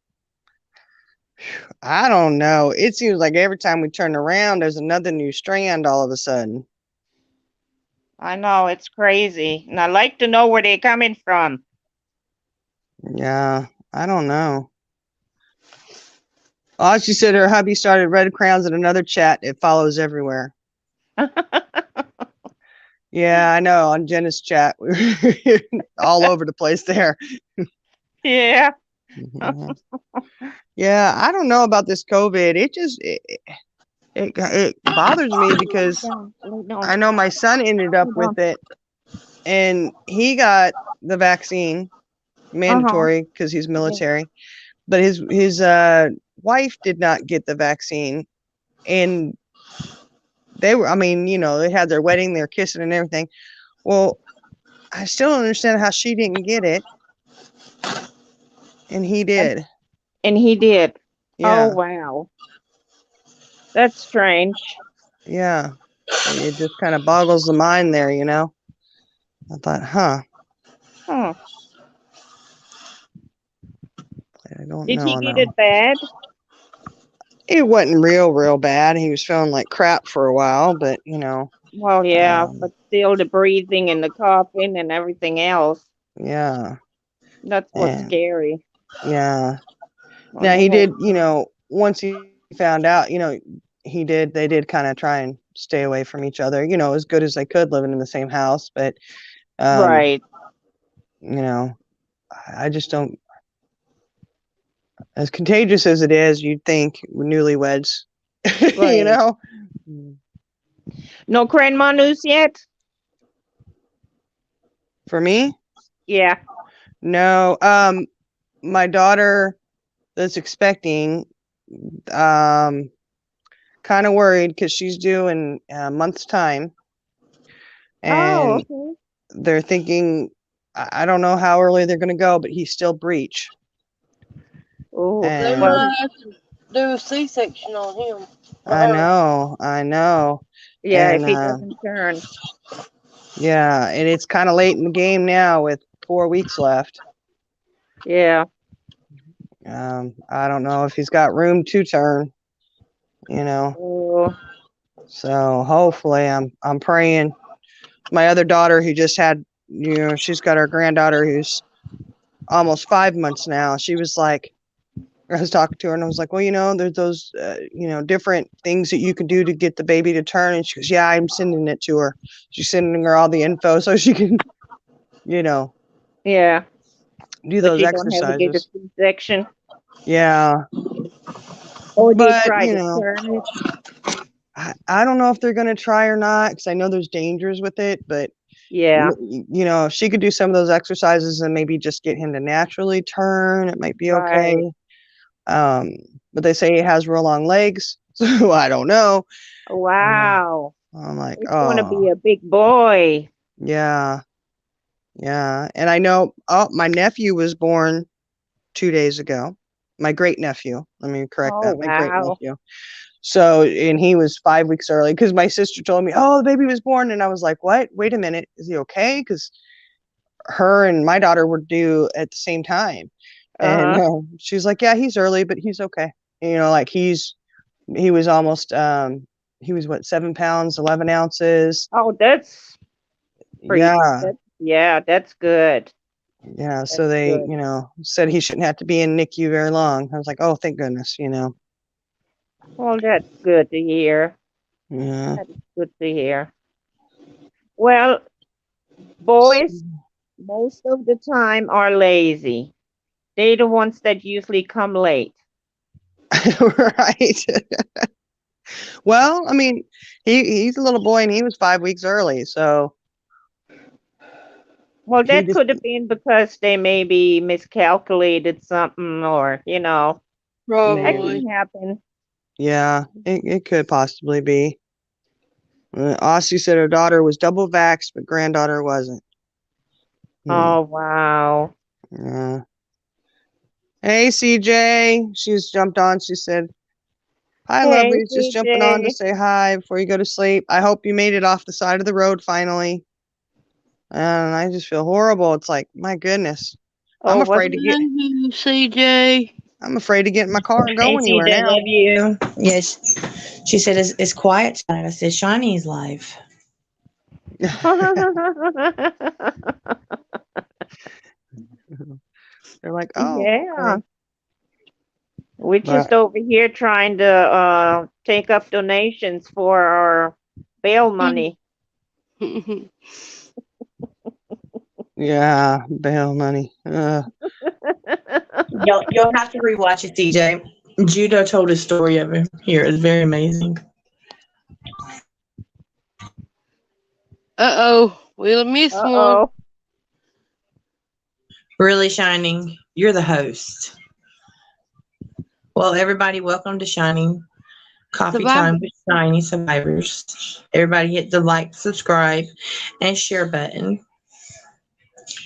I don't know. It seems like every time we turn around, there's another new strand all of a sudden. I know it's crazy, and I like to know where they're coming from. Yeah, I don't know. Oh, she said her hubby started red crowns in another chat. It follows everywhere. Yeah, I know. On Jenna's chat, we were all over the place there. Yeah. Mhm. Yeah, I don't know about this COVID. It bothers me because I know my son ended up with it, and he got the vaccine Uh-huh. mandatory because he's military, but his wife did not get the vaccine, and they were. I mean, you know, they had their wedding, they were kissing and everything. Well, I still don't understand how she didn't get it, and he did. And he did. Oh, Yeah, wow. That's strange. yeah. It just kind of boggles the mind there, you know. I thought, huh, Huh. I don't Did he know get though. it bad? It wasn't real bad. He was feeling like crap for a while, but you know, Well, yeah, um, but still the breathing and the coughing and everything else. yeah, That's what's and scary. yeah. Oh, Now he no. did, you know, once he found out, you know, they did kind of try and stay away from each other, you know, as good as they could living in the same house. But, um, Right, you know, I just don't, as contagious as it is, you'd think newlyweds, you right. know. No grandma news yet? For me, Yeah. no. My daughter that's expecting, um, kind of worried because she's due in a month's time, Oh, and okay. they're thinking, I don't know how early they're going to go, but he's still breech. Oh, They well, And might have to do a C-section on him or I her. know, I know. yeah, if And he doesn't turn. yeah, and it's kind of late in the game now with 4 weeks left. Yeah. I don't know if he's got room to turn, you know. Oh, So hopefully I'm praying. My other daughter who just had, you know, she's got her granddaughter who's almost 5 months now. She was like, I was talking to her and I was like, well, you know, there's those, you know, different things that you can do to get the baby to turn. And she goes, yeah, I'm sending it to her. She's sending her all the info so she can, you know, yeah. do But those you don't have to get a exercises. C-section. Yeah. Or do you But, try you to know, turn it? I don't know if they're going to try or not because I know there's dangers with it. But Yeah. You know, if she could do some of those exercises and maybe just get him to naturally turn, it might be okay. Right. Um, but they say he has real long legs, so I don't know. Wow. I'm like, He's going to oh, be a big boy. yeah, yeah. And I know, oh, my nephew was born 2 days ago. My great nephew. Let me correct Oh, that. My great wow. nephew. So, and he was 5 weeks early because my sister told me, oh, the baby was born. And I was like, what? Wait a minute. Is he okay? Because her and my daughter were due at the same time. And Uh-huh. she's like, yeah, he's early, but he's okay. You know, like he was almost, he was what, 7 pounds, 11 ounces. Oh, that's pretty. Yeah. Yeah, that's good. Yeah. That's So they, good. you know, said he shouldn't have to be in NICU very long. I was like, oh, thank goodness, you know. Well, that's good to hear. Yeah. That is good to hear. Well, boys most of the time are lazy. They the ones that usually come late. Right. Well, I mean, he's a little boy and he was 5 weeks early, so Well, he that just, could have been because they maybe miscalculated something or, that maybe. Probably. can happen. Yeah, it could possibly be. Aussie said her daughter was double vaxxed, but granddaughter wasn't. Hmm. Oh, wow. Yeah. Hey, CJ. She's jumped on. She said, hi, Hey, lovely. Just jumping on to CJ. say hi before you go to sleep. I hope you made it off the side of the road finally. And I just feel horrible. It's like, my goodness. I'm Oh, what's afraid to get Love you, CJ. I'm afraid to get in my car and Hey, go anywhere CJ, now. love you. Yes, she said it's quiet tonight. I said Shiny's live. They're like, oh, Yeah. okay. We're But just over here trying to take up donations for our bail money. yeah, bail money. You'll have to rewatch it, CJ. Judo told a story of him here. It's very amazing. Uh-oh. We'll miss one. Uh-oh. Really Shining. You're the host. Well, everybody, welcome to Shining Coffee Survivor. Time with Shiny Survivors. Everybody hit the like, subscribe, and share button.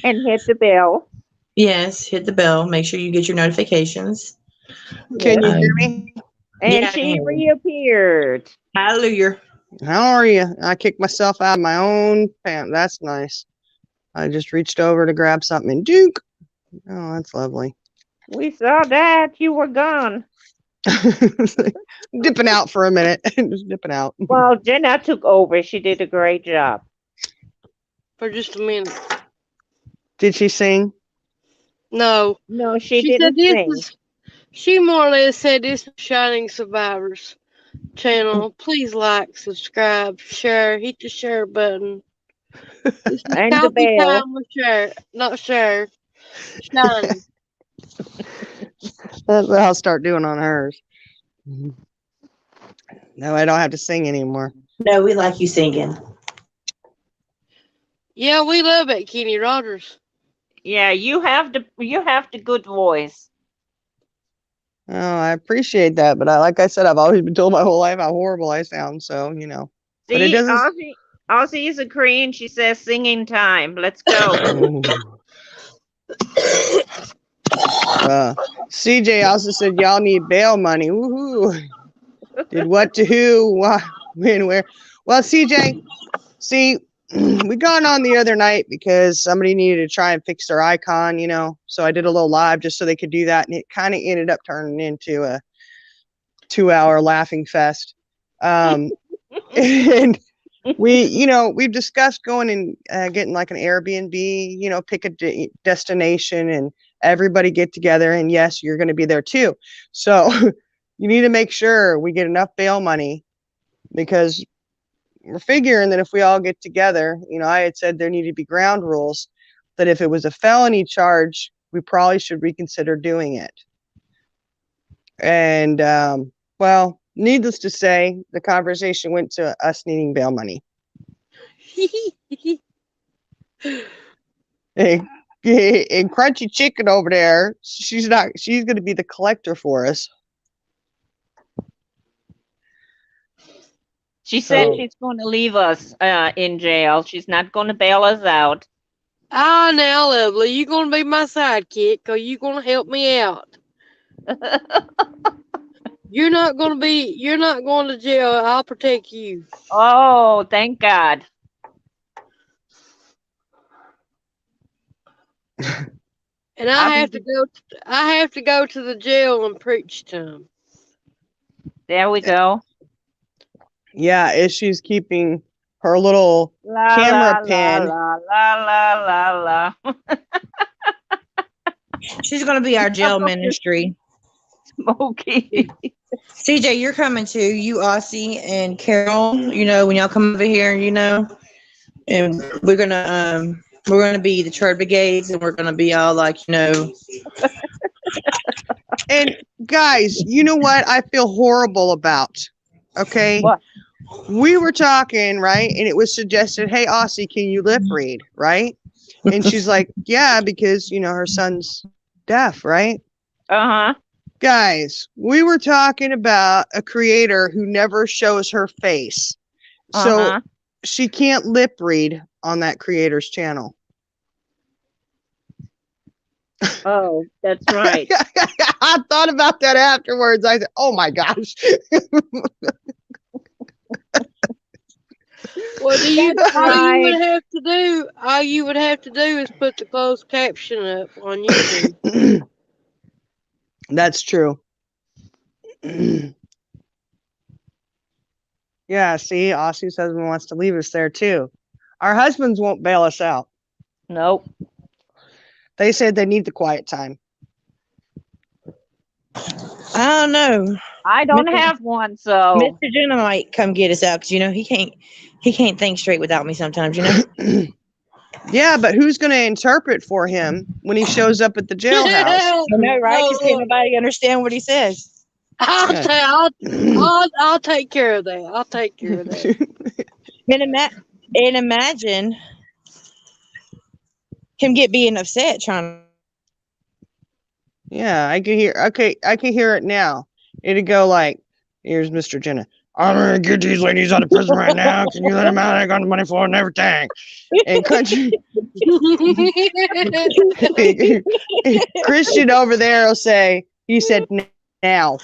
And hit the bell. Yes, hit the bell. Make sure you get your notifications. Can Yes. you hear Um, me? And yeah, I can she hear you. reappeared. Hallelujah. How are you? I kicked myself out of my own pant. That's nice. I just reached over to grab something and Duke. Oh, that's lovely. We saw that. You were gone. Dipping out for a minute. Just dipping out. Well, Jenna took over. She did a great job. For just a minute. Did she sing? No. No, she She said didn't this sing. is, she more or less said this is Shining Survivors channel. Please like, subscribe, share, hit the share button. This is And the coffee bell. time with share, not share. Shining. That's what I'll start doing on hers. No, I don't have to sing anymore. No, we like you singing. Yeah, we love it, Kenny Rogers. Yeah, you have the good voice. Oh, I appreciate that, but like I said, I've always been told my whole life how horrible I sound. So but it See, doesn't. Ozzy is agreeing. She says singing time. Let's go. CJ also said y'all need bail money. Woohoo! Did what to who? Why? When? Where? Well, CJ, see, we got on the other night because somebody needed to try and fix their icon. So I did a little live just so they could do that, and it kind of ended up turning into a 2-hour laughing fest. And we've discussed going and getting like an Airbnb, pick a destination and everybody get together. And yes, you're going to be there too. So you need to make sure we get enough bail money because we're figuring that if we all get together, I had said there need to be ground rules that if it was a felony charge, we probably should reconsider doing it. And, well, needless to say, the conversation went to us needing bail money. And, and Crunchy Chicken over there, she's going to be the collector for us. She said So- she's going to leave us in jail. She's not going to bail us out. Ah, now, Lovely, you gonna be my sidekick, or you gonna help me out? You're not going to jail. I'll protect you. Oh, thank God. And I'll I be have to go to the jail and preach to them. There we go. Yeah, if she's keeping her little La camera la pin. la la la la la. She's gonna be our jail ministry. Smoky. CJ, you're coming too. You, Aussie, and Carol. You know, when y'all come over here, you know, and we're gonna be the church brigades, and we're gonna be all like, you know. And guys, you know what I feel horrible about? Okay. What? We were talking, right? And it was suggested, hey, Aussie, can you lip read? Right? And she's like, yeah, because, you know, her son's deaf, right? Uh-huh. Guys, we were talking about a creator who never shows her face. So Uh-huh. she can't lip read on that creator's channel. Oh, that's right. I thought about that afterwards. I said, oh my gosh. Well, That's all right. you would have to do is put the closed caption up on YouTube. That's true. Yeah, see, Aussie's husband wants to leave us there too. Our husbands won't bail us out. Nope. They said they need the quiet time. I don't know. I don't Mr. have one, so Mr. Jenna might come get us out because you know he can't think straight without me sometimes. You know. Yeah, but who's going to interpret for him when he shows up at the jailhouse? I know, right? Because can't nobody understand what he says. I'll Yeah. take care of that. I'll take care of that. And imagine him being upset trying. Yeah, I can hear. Okay, I can hear it now. It'd go like, "Here's Mr. Jenna. I'm gonna get these ladies out of prison right now. Can you let them out? I got the money for it and everything." And country Christian over there will say, "He said now."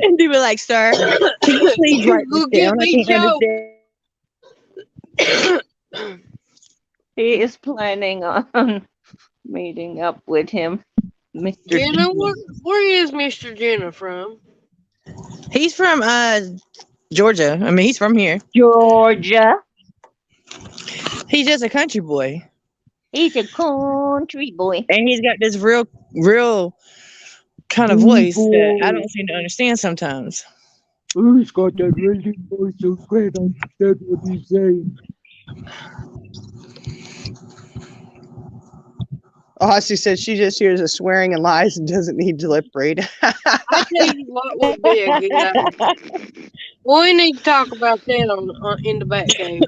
And they were like, "Sir, can you please write this down? I can't understand." he is planning on meeting up with him. Mr. Jenna, where is Mr. Jenna from? He's from Georgia. I mean, he's from here. Georgia. He's just a country boy, He's a country boy. and he's got this real kind of voice that I don't seem to understand sometimes. He's got that really voice so great, I understand what he's saying. Aussie said she just hears the swearing and lies and doesn't need to lip read. I tell you what would be a good idea. We need to talk about that in the back cave.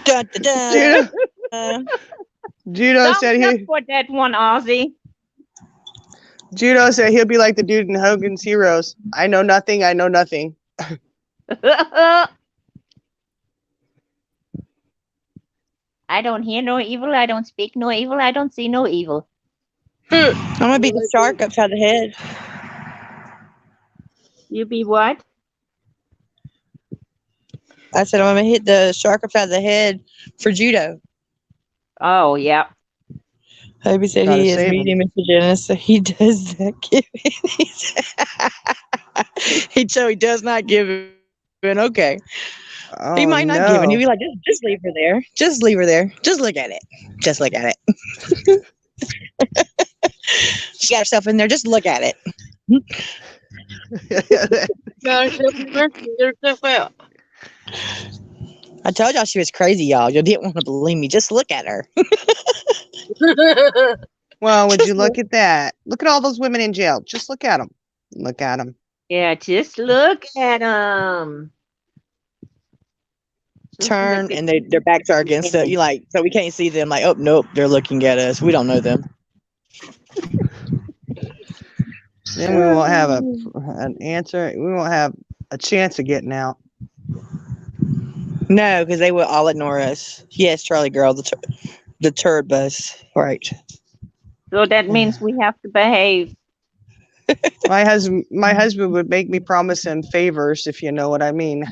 Dun, dun, dun. Judo Thumbs said up for that one, Ozzy. Judo said he'll be like the dude in Hogan's Heroes. I know nothing. I know nothing. I don't hear no evil. I don't speak no evil. I don't see no evil. I'm gonna be the shark upside the head. You be what? I said I'm gonna hit the shark upside the head for judo. Oh, yeah. Hobie said Gotta he is save meeting Mr. Jenna, so he does not give it. He does not give it. Okay. Oh, He might not no. give it. He'd be like, just leave her there. Just leave her there. Just look at it. Just look at it. She got herself in there. Just look at it. Got herself out. I told y'all she was crazy, y'all. You didn't want to believe me. Just look at her. Well, would you look at that? Look at all those women in jail. Just look at them. Look at them. Yeah, just look at them. Turn and their backs are against it. You like, so we can't see them. Like, oh nope, they're looking at us. We don't know them. Then we won't have an answer. We won't have a chance of getting out. No, because they will all ignore us. Yes, Charlie girl, the turd bus. Right. So that means we have to behave. My husband would make me promise him favors, if you know what I mean.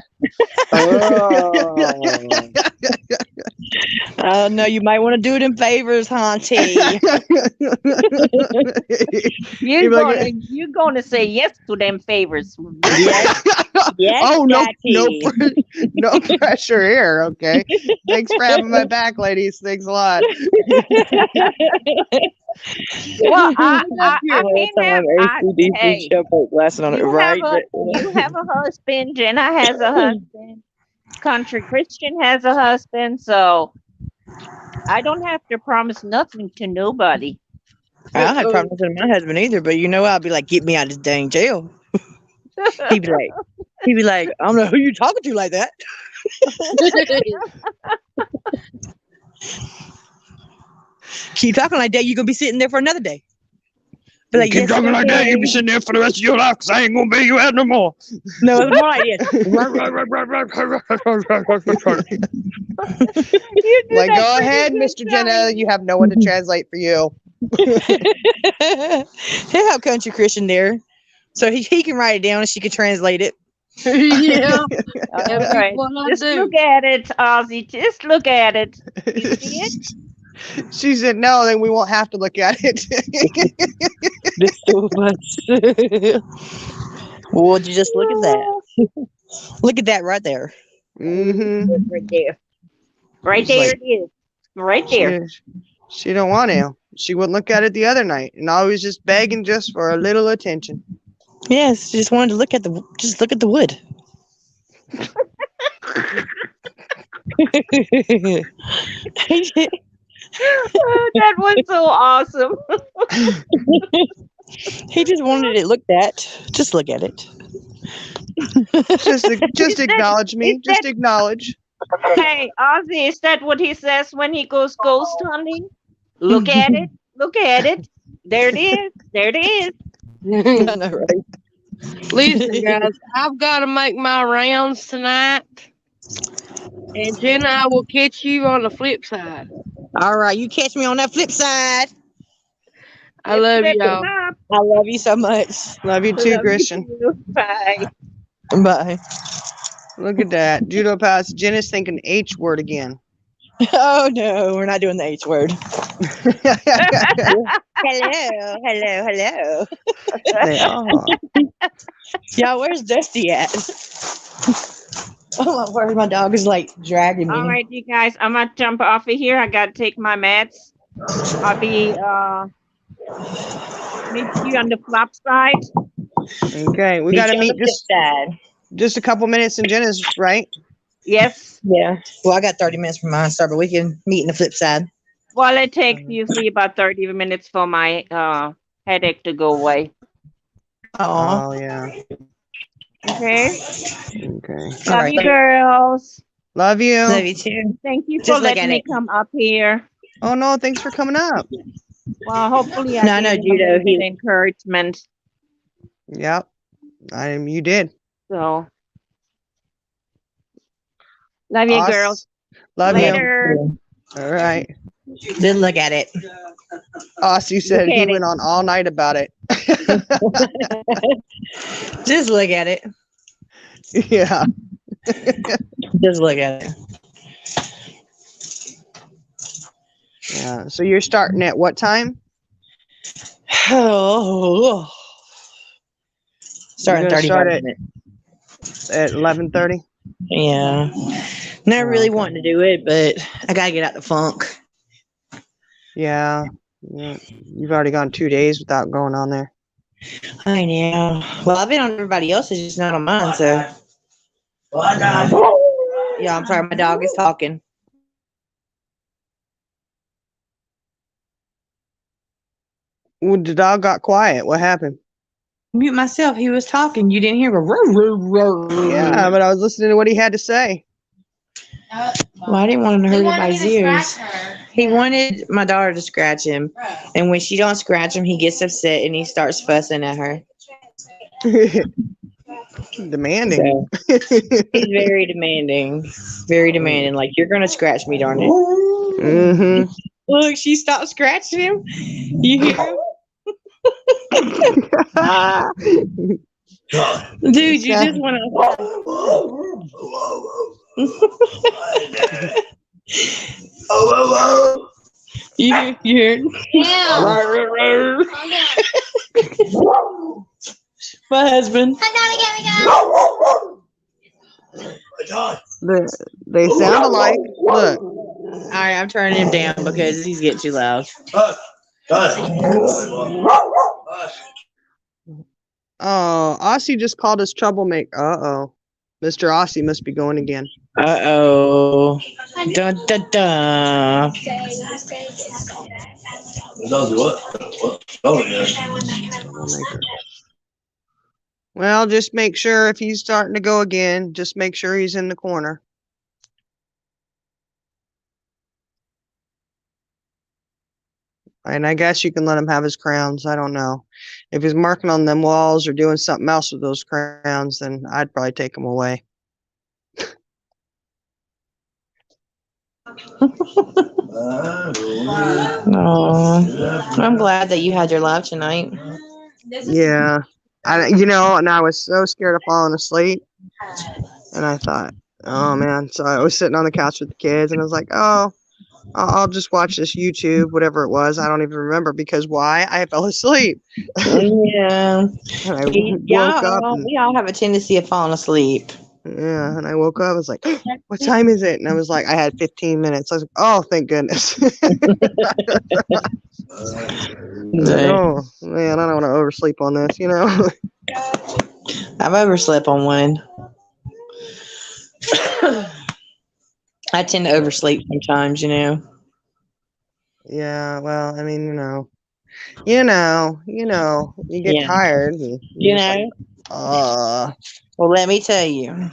Oh no, you might want to do it in favors, Haunty. You're gonna say yes to them favors. Yes, yes, Oh no, Jackie. no pressure here. Okay, thanks for having my back, ladies. Thanks a lot. Well, I can't have. Hey, lesson on it, right? you have a husband. Jenna has a husband. Country Christian has a husband. So I don't have to promise nothing to nobody. I don't have problems with my husband either, but you know, I'll be like, get me out of this dang jail. He'd be like, I don't know who you talking to like that. Keep talking like that, you're gonna be sitting there for another day. Be like, Keep talking like that, you'll be sitting there for the rest of your life because I ain't gonna bail you out no more. No, it's more like this. Like, go ahead, Mr. Jenna. You have no one to translate for you. He'll have Country Christian there, so he can write it down and she can translate it. Yeah. All right. Just look at it, Ozzy. Just look at it. You see it? She said, no, then we won't have to look at it. This so much. Well, would you just look at that? Look at that right there. Mm-hmm. Right there. Right there it is. Right there. She don't want to. She wouldn't look at it the other night, and I was just begging just for a little attention. Yes, she just wanted to look at the wood. That was so awesome. He just wanted it looked at. Just look at it. Just acknowledge me. Just acknowledge. Hey, Ozzy, is that what he says when he goes ghost hunting? Look at it. Look at it. There it is. There it is. I know, right? Listen, guys, I've got to make my rounds tonight. And Jenna, I will catch you on the flip side. All right, you catch me on that flip side. I love y'all. I love you so much. Love you too, Christian. Bye. Bye. Look at that. Judo pass. Jenna's thinking H word again. Oh no, we're not doing the H word. Hello. They are. Yeah, where's Dusty at? Oh my word, my dog is like dragging me. All right, you guys, I'm gonna jump off of here. I gotta take my meds. I'll be meet you on the flop side. Okay, we got to meet just a couple minutes in Jenna's, right? Yes. Yeah. Well, I got 30 minutes from mine start, but we can meet in the flip side. Well, it takes usually about 30 minutes for my headache to go away. Oh yeah. Okay. Okay. Love you, girls. Love you. Love you too. Thank you for letting me come up here. Oh no, thanks for coming up. Well, hopefully I gave you a little bit of encouragement. Yep. You did. So love you, girls. Love Later. you. All right. Then look at it. Aussie said he went on all night about it. Just look at it. Yeah. Just look at it. Yeah. So you're starting at what time? Oh. Starting 35 minutes. At 11:30. Yeah. Not really wanting to do it, but I gotta get out the funk. Yeah. You've already gone 2 days without going on there. I know. Well, I've been on everybody else's, just not on mine, so. Yeah, I'm sorry, my dog is talking. Well, the dog got quiet. What happened? Mute myself. He was talking. You didn't hear me. Yeah, but I was listening to what he had to say. Well, I didn't want him to hurt anybody's ears. He wanted my daughter to scratch him, and when she don't scratch him, he gets upset and he starts fussing at her. Demanding. So, he's very demanding. Very demanding. Like, you're gonna scratch me, darn it. Mm-hmm. Look, she stopped scratching him. You hear him? Dude, you just want to. You hear? My husband. They sound alike. Look. All right, I'm turning him down because he's getting too loud. Oh, Aussie just called us troublemaker. Uh-oh. Mr. Aussie must be going again. Uh-oh. Dun, dun, dun. Troublemaker. Well, just make sure if he's starting to go again, just make sure he's in the corner. And I guess you can let him have his crowns. I don't know. If he's marking on them walls or doing something else with those crowns, then I'd probably take them away. Oh, I'm glad that you had your love tonight. Yeah. And I was so scared of falling asleep. And I thought, oh, man. So I was sitting on the couch with the kids, and I was like, oh, I'll just watch this YouTube, whatever it was. I don't even remember because why? I fell asleep. Yeah. And I woke up. We all have a tendency of falling asleep. Yeah, and I woke up. I was like, what time is it? And I was like, I had 15 minutes. I was like, oh, thank goodness. Oh, man, I don't want to oversleep on this, I've overslept on one. I tend to oversleep sometimes, Yeah, well, I mean, you get tired. And You know? Like, well, let me tell you.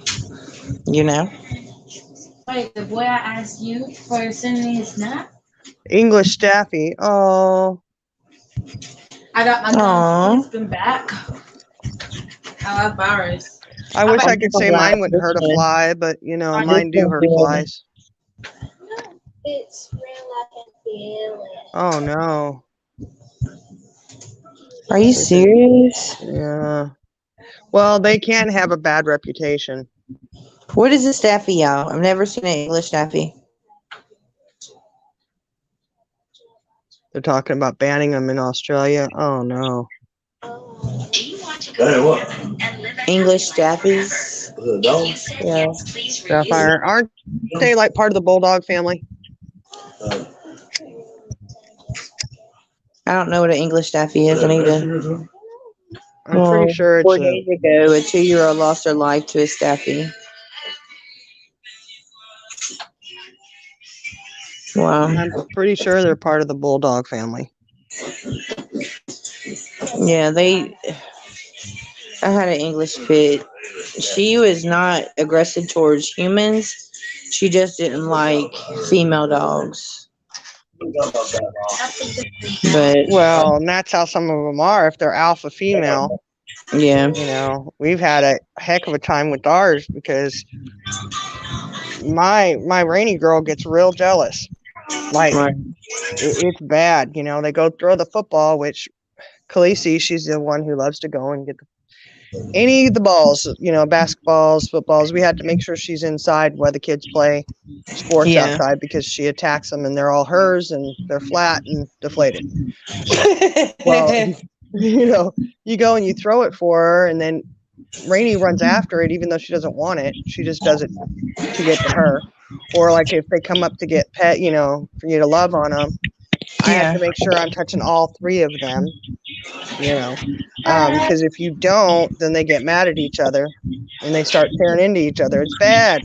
Wait, the boy I asked you for sending me his snap? English Staffy. Oh. I got my husband back. I have virus. I wish I could say mine wouldn't hurt a fly, but mine do hurt flies. It's real, I can feel it. Oh no. Are you serious? Yeah. Well, they can have a bad reputation. What is a staffy, y'all? I've never seen an English staffy. They're talking about banning them in Australia. Oh no. English staffies. Yeah. Sapphire. Aren't they like part of the bulldog family? I don't know what an English staffy is, Anita. I'm pretty sure it's 4 days ago, a 2-year-old lost her life to a staffy. Wow. I'm pretty sure they're part of the bulldog family. Yeah, I had an English pit. She was not aggressive towards humans. She just didn't like female dogs. But well, and that's how some of them are. If they're alpha female, yeah, we've had a heck of a time with ours because my Rainy girl gets real jealous. Like it's bad. They go throw the football, which Khaleesi, she's the one who loves to go and get any of the balls, basketballs, footballs. We had to make sure she's inside while the kids play sports outside because she attacks them and they're all hers and they're flat and deflated. Well, you go and you throw it for her and then Rainy runs after it even though she doesn't want it. She just does it to get to her. Or like if they come up to get pet, for you to love on them, I have to make sure I'm touching all three of them, because if you don't, then they get mad at each other and they start tearing into each other. It's bad.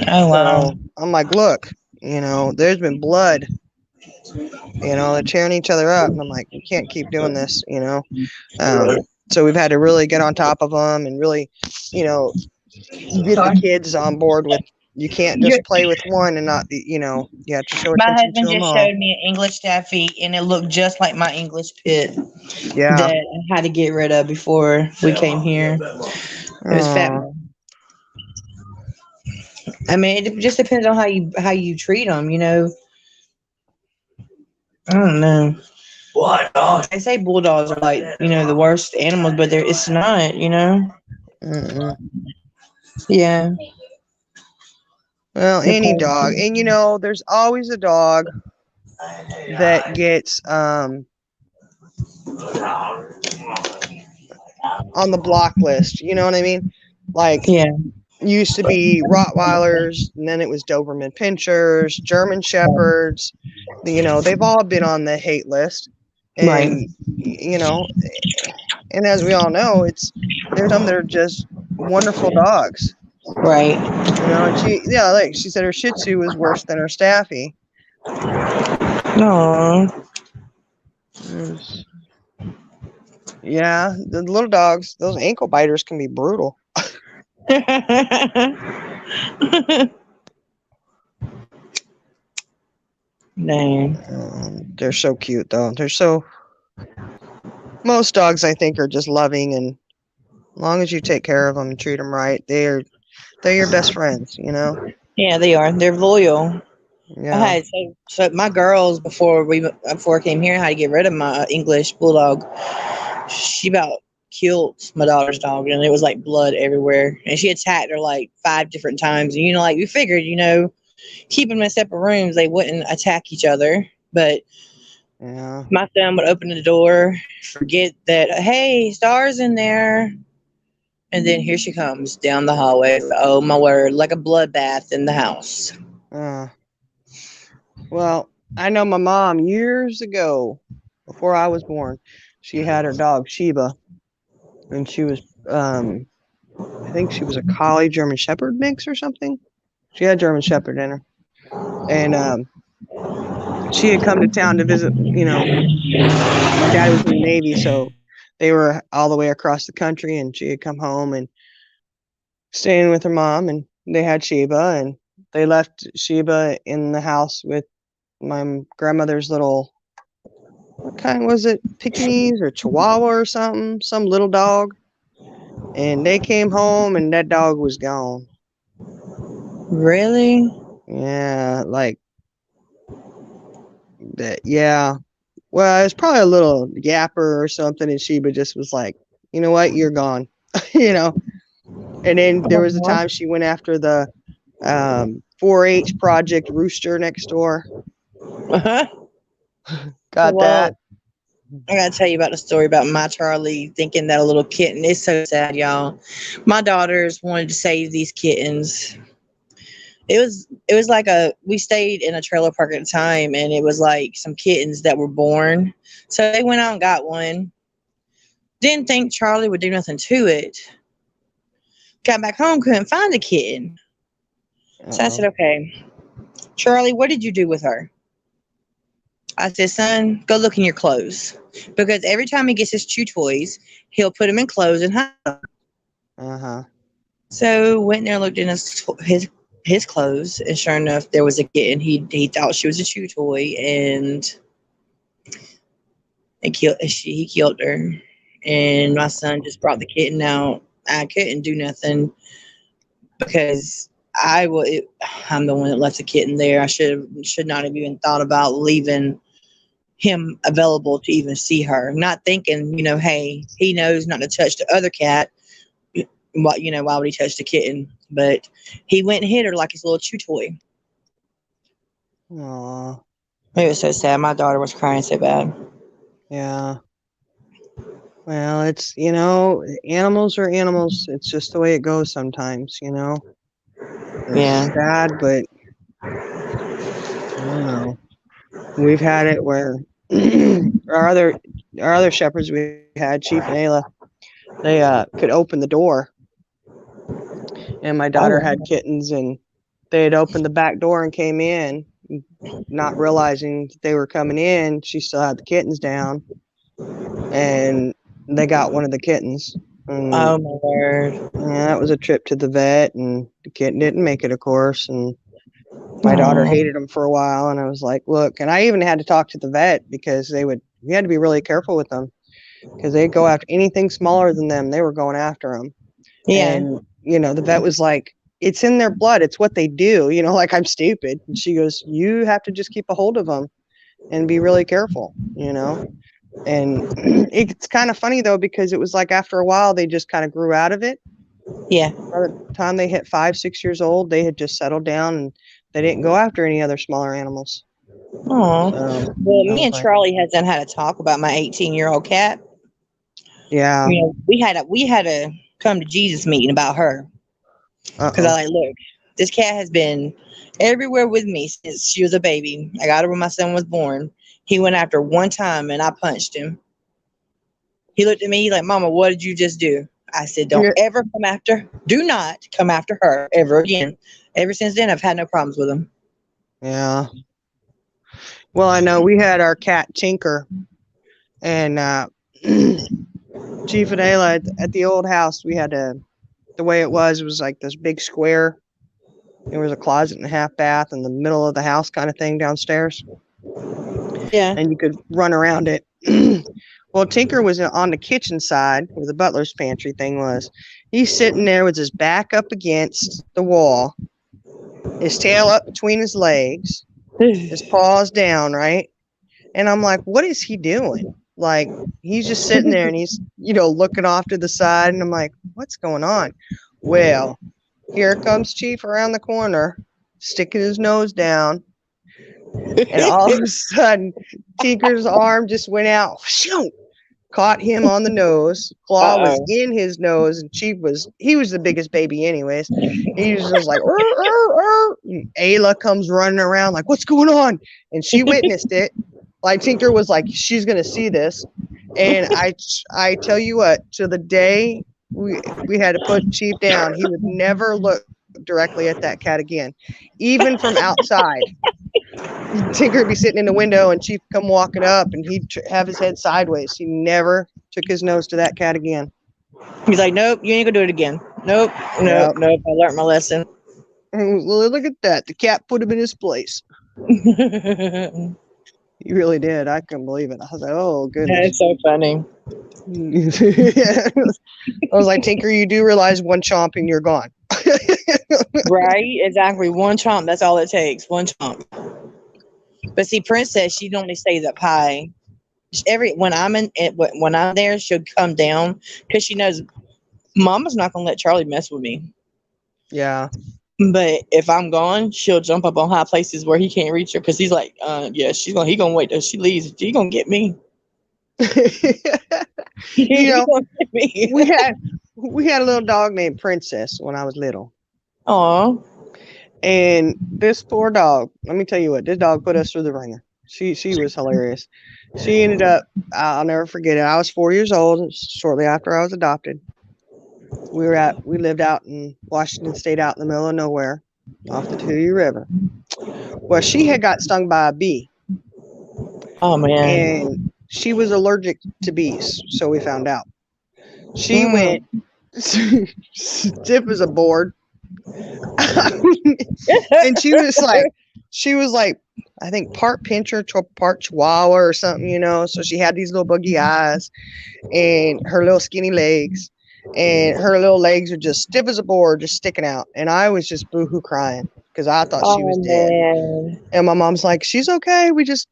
Oh, wow. So I'm like, look, there's been blood, they're tearing each other up. And I'm like, we can't keep doing this, So we've had to really get on top of them and really, you know, get the kids on board with. You can't You're, just play with one and not, you know, you have to show my attention to husband them just all. showed me an English Staffy, and it looked just like my English pit Yeah. that I had to get rid of before we came here. It was fat. Aw. I mean, it just depends on how you treat them. You know, I don't know. They say bulldogs are like the worst animals, but it's not. You know. Mm-mm. Yeah. Well, any dog, and there's always a dog that gets on the block list. You know what I mean? Like Yeah. used to be Rottweilers, and then it was Doberman Pinschers, German Shepherds. They've all been on the hate list, Right. and you know, and as we all know, there's some that are just wonderful dogs. Right. And like she said, her Shih Tzu was worse than her Staffy. No. Yeah, the little dogs, those ankle biters can be brutal. Dang. They're so cute, though. Most dogs, I think, are just loving, and as long as you take care of them and treat them right, they're your best friends. Yeah, they are. They're loyal. I Yeah. had so my girls before I came here, I had to get rid of my English bulldog. She about killed my daughter's dog, and it was like blood everywhere. And she attacked her like 5 different times. And like we figured, keep them in separate rooms, they wouldn't attack each other. But Yeah. my son would open the door, forget that hey, Star's in there, and then here she comes down the hallway. Oh my word, like a bloodbath in the house. Well, I know my mom years ago, before I was born, she had her dog Sheba, and she was, I think she was a collie German Shepherd mix or something. She had German Shepherd in her, and she had come to town to visit. My dad was in the Navy, so they were all the way across the country, and she had come home and staying with her mom, and they had Sheba, and they left Sheba in the house with my grandmother's little, what kind was it, Pekingese or Chihuahua or something, some little dog. And they came home, and that dog was gone. Really? Yeah, like that. Yeah. Well, it was probably a little yapper or something, and Sheba just was like, you know what, you're gone. you know. And then there was a time she went after the 4-H project rooster next door. Got Well, that. I gotta tell you about the story about my Charlie thinking that a little kitten. It's so sad, y'all. My daughters wanted to save these kittens. It was like we stayed in a trailer park at the time, and it was like some kittens that were born. So they went out and got one. Didn't think Charlie would do nothing to it. Got back home, couldn't find the kitten. So I said, okay, Charlie, what did you do with her? I said, son, go look in your clothes. Because every time he gets his chew toys, he'll put them in clothes and hide them. Uh-huh. So went in there, looked in his clothes, and sure enough, there was a kitten. He thought she was a chew toy, and he killed her. And my son just brought the kitten out. I couldn't do nothing because I'm the one that left the kitten there. I should not have even thought about leaving him available to even see her. Not thinking, hey, he knows not to touch the other cat. Why would he touch the kitten? But he went and hit her like his little chew toy. Aw. It was so sad. My daughter was crying so bad. Yeah. Well, it's, animals are animals. It's just the way it goes sometimes, It's sad, but I don't know. We've had it where our other shepherds we had, Chief and Ayla, they could open the door, and my daughter had kittens, and they had opened the back door and came in, not realizing that they were coming in. She still had the kittens down, and they got one of the kittens. And, Oh my word. yeah, that was a trip to the vet, and the kitten didn't make it, of course. And my daughter Aw. hated them for a while, and I was like, look, and I even had to talk to the vet because we had to be really careful with them because they'd go after anything smaller than them. They were going after them. Yeah. And, the vet was like, it's in their blood. It's what they do, like I'm stupid. And she goes, you have to just keep a hold of them and be really careful, And it's kind of funny though, because it was like after a while, they just kind of grew out of it. Yeah. By the time they hit 5, 6 years old, they had just settled down and they didn't go after any other smaller animals. Oh. So, Well, I me was and like, Charlie hasn't had a talk about my 18-year-old cat. yeah. We had a come to Jesus meeting about her because I Uh-oh. like, look, this cat has been everywhere with me since she was a baby. I got her when my son was born. He went after one time and I punched him. He looked at me like, Mama, what did you just do? I said, do not come after her ever again. Ever since then, I've had no problems with him. Yeah. Well, I know we had our cat Tinker, and Chief and Ayla at the old house, we had the way it was like this big square. There was a closet and a half bath in the middle of the house kind of thing downstairs. Yeah. And you could run around it. Well, Tinker was on the kitchen side where the butler's pantry thing was. He's sitting there with his back up against the wall, his tail up between his legs, his paws down, right? And I'm like, what is he doing? Like, he's just sitting there and he's, looking off to the side. And I'm like, what's going on? Well, here comes Chief around the corner, sticking his nose down. And all of a sudden, Tinker's arm just went out, shoot, caught him on the nose. Claw was in his nose, and Chief he was the biggest baby anyways. He was just like, "Arr, arr, arr." And Ayla comes running around like, what's going on? And she witnessed it. Like, Tinker was like, she's going to see this. And I tell you what, to the day we had to put Chief down, he would never look directly at that cat again, even from outside. Tinker would be sitting in the window and Chief would come walking up and he'd have his head sideways. He never took his nose to that cat again. He's like, nope, you ain't gonna do it again. Nope. I learned my lesson. Well, look at that. The cat put him in his place. He really did. I couldn't believe it. I was like, oh, goodness. That's so funny. I was like, Tinker, you do realize one chomp and you're gone. Right? Exactly. One chomp. That's all it takes. One chomp. But see, Princess, she normally stays up high. When I'm there, she'll come down because she knows Mama's not gonna let Charlie mess with me. Yeah. But if I'm gone, she'll jump up on high places where he can't reach her because he's like, yeah, he gonna wait till she leaves. She gonna get me. We had a little dog named Princess when I was little. Aw. And this poor dog, let me tell you what, this dog put us through the ringer. She was hilarious. She ended up, I'll never forget it. I was 4 years old, shortly after I was adopted. We lived out in Washington State, out in the middle of nowhere, off the Tuolumne River. Well, she had got stung by a bee. Oh man. And she was allergic to bees, so we found out. She went stiff as a board. And she was like, I think part pincher, part chihuahua or something, so she had these little boogie eyes and her little skinny legs, and her little legs were just stiff as a board, just sticking out. And I was just boohoo crying because I thought she was dead. Man. And my mom's like, she's okay. We just,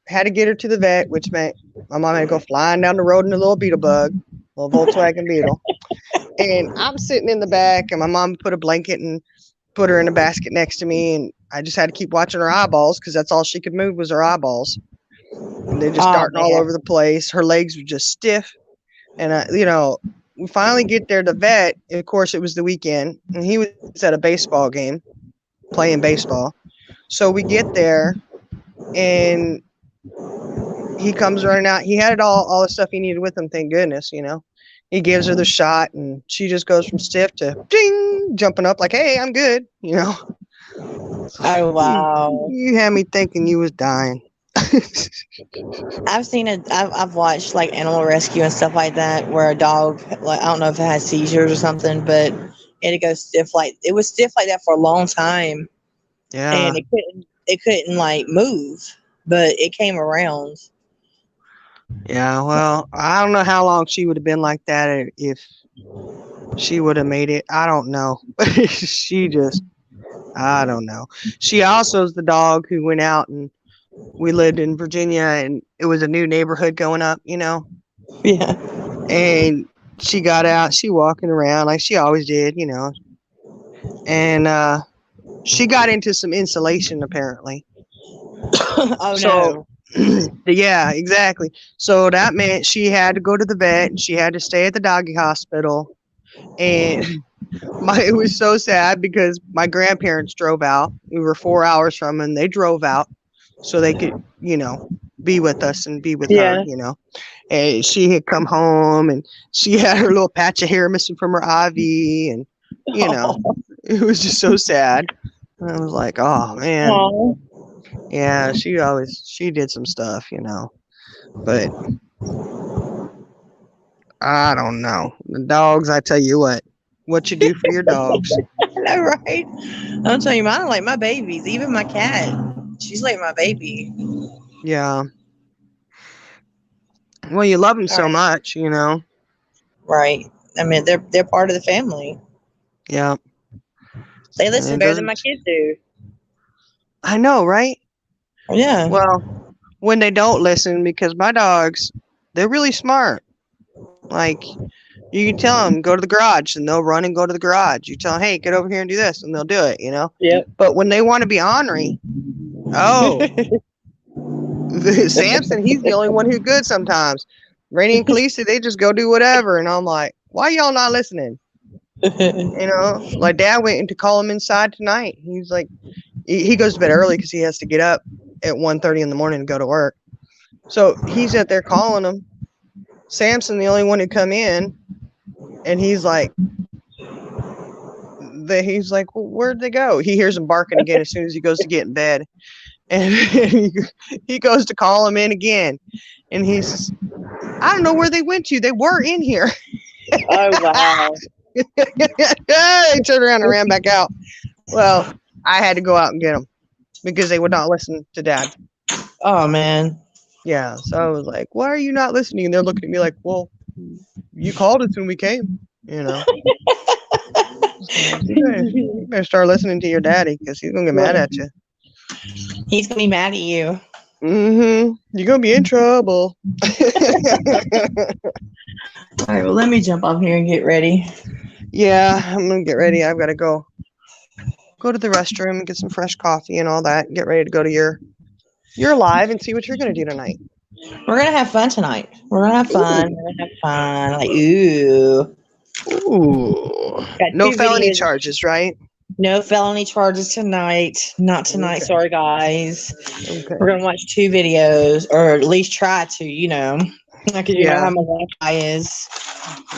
had to get her to the vet, which meant my mom had to go flying down the road in a little beetle bug, little Volkswagen Beetle. And I'm sitting in the back, and my mom put a blanket and put her in a basket next to me, and I just had to keep watching her eyeballs because that's all she could move was her eyeballs. And they're just darting all over the place. Her legs were just stiff. And, we finally get there to the vet. And of course, it was the weekend, and he was at a baseball game playing baseball. So we get there, and he comes running out. He had all the stuff he needed with him, thank goodness, He gives her the shot, and she just goes from stiff to ding, jumping up like, hey, I'm good, Oh, wow. You had me thinking you was dying. I've watched like animal rescue and stuff like that where a dog, like, I don't know if it has seizures or something, but it goes stiff, like it was stiff like that for a long time, Yeah. and it couldn't like move, but it came around. Yeah. Well, I don't know how long she would have been like that if she would have made it. I don't know. She just, I don't know. She also is the dog who went out, and we lived in Virginia, and it was a new neighborhood going up, Yeah. and she got out, she walking around like she always did, and she got into some insulation apparently. Oh So no. yeah, exactly. So that meant she had to go to the vet, and she had to stay at the doggy hospital, and it was so sad because my grandparents drove out. We were 4 hours from them, and they drove out so they could, be with us and be with her, Yeah. And she had come home, and she had her little patch of hair missing from her ivy, and it was just so sad. And I was like, oh man, Oh. yeah, she did some stuff, but I don't know. The dogs, I tell you what you do for your dogs. I know, right? I'm telling you, mine are like my babies. Even my cat, she's like my baby. Yeah. Well, you love them All so right. much, Right. I mean, they're part of the family. Yeah. They And listen it better than my doesn't. kids do. I know, right? Yeah. Well, when they don't listen, because my dogs, they're really smart. Like, you can tell them, go to the garage, and they'll run and go to the garage. You tell them, hey, get over here and do this, and they'll do it. Yep. But when they want to be ornery, oh, Samson, he's the only one who's good sometimes. Rainy and Khaleesi, they just go do whatever. And I'm like, why y'all not listening? Like Dad went in to call him inside tonight. He's like, he goes to bed early because he has to get up at 1:30 in the morning to go to work. So he's out there calling him. Samson, the only one who come in, and he's like, well, where'd they go? He hears him barking again as soon as he goes to get in bed, and he goes to call him in again, and he says, I don't know where they went to. They were in here. Oh wow. He turned around and ran back out. Well, I had to go out and get them because they would not listen to Dad. Oh man. Yeah, so I was like, why are you not listening? And they're looking at me like, well, you called us when we came, You better start listening to your daddy because he's going to get mad at you. He's gonna be mad at you. Mm-hmm. You're going to be in trouble. All right, well, let me jump off here and get ready. Yeah, I'm going to get ready. I've got to go to the restroom and get some fresh coffee and all that. Get ready to go to your live and see what you're going to do tonight. We're gonna have fun tonight. We're gonna have fun. Ooh. We're gonna have fun. Like, ooh. Ooh. Got No 2 felony videos. charges, right? No felony charges tonight. Not tonight. Okay. Sorry, guys. Okay. We're gonna watch 2 videos, or at least try to. Because you know how my Wi-Fi is.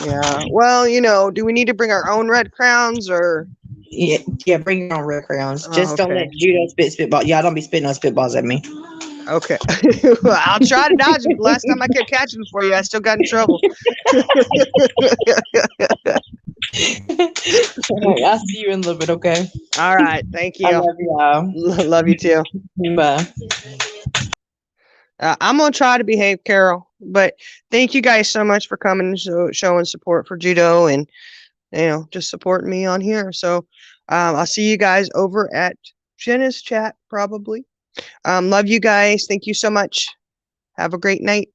Yeah. Well, do we need to bring our own red crowns or? Yeah. Bring your own red crowns. Just don't Okay. let Judo spitball. Yeah, don't be spitting on spitballs at me. Okay. Well, I'll try to dodge it. Last time I kept catching them for you, I still got in trouble. I'll see you in a little bit. Okay. All right. Thank you. I love y'all. Love you too. Bye. I'm gonna try to behave, Carol. But thank you guys so much for coming and showing support for Judo and just supporting me on here. So I'll see you guys over at Jenna's chat probably. Love you guys. Thank you so much. Have a great night.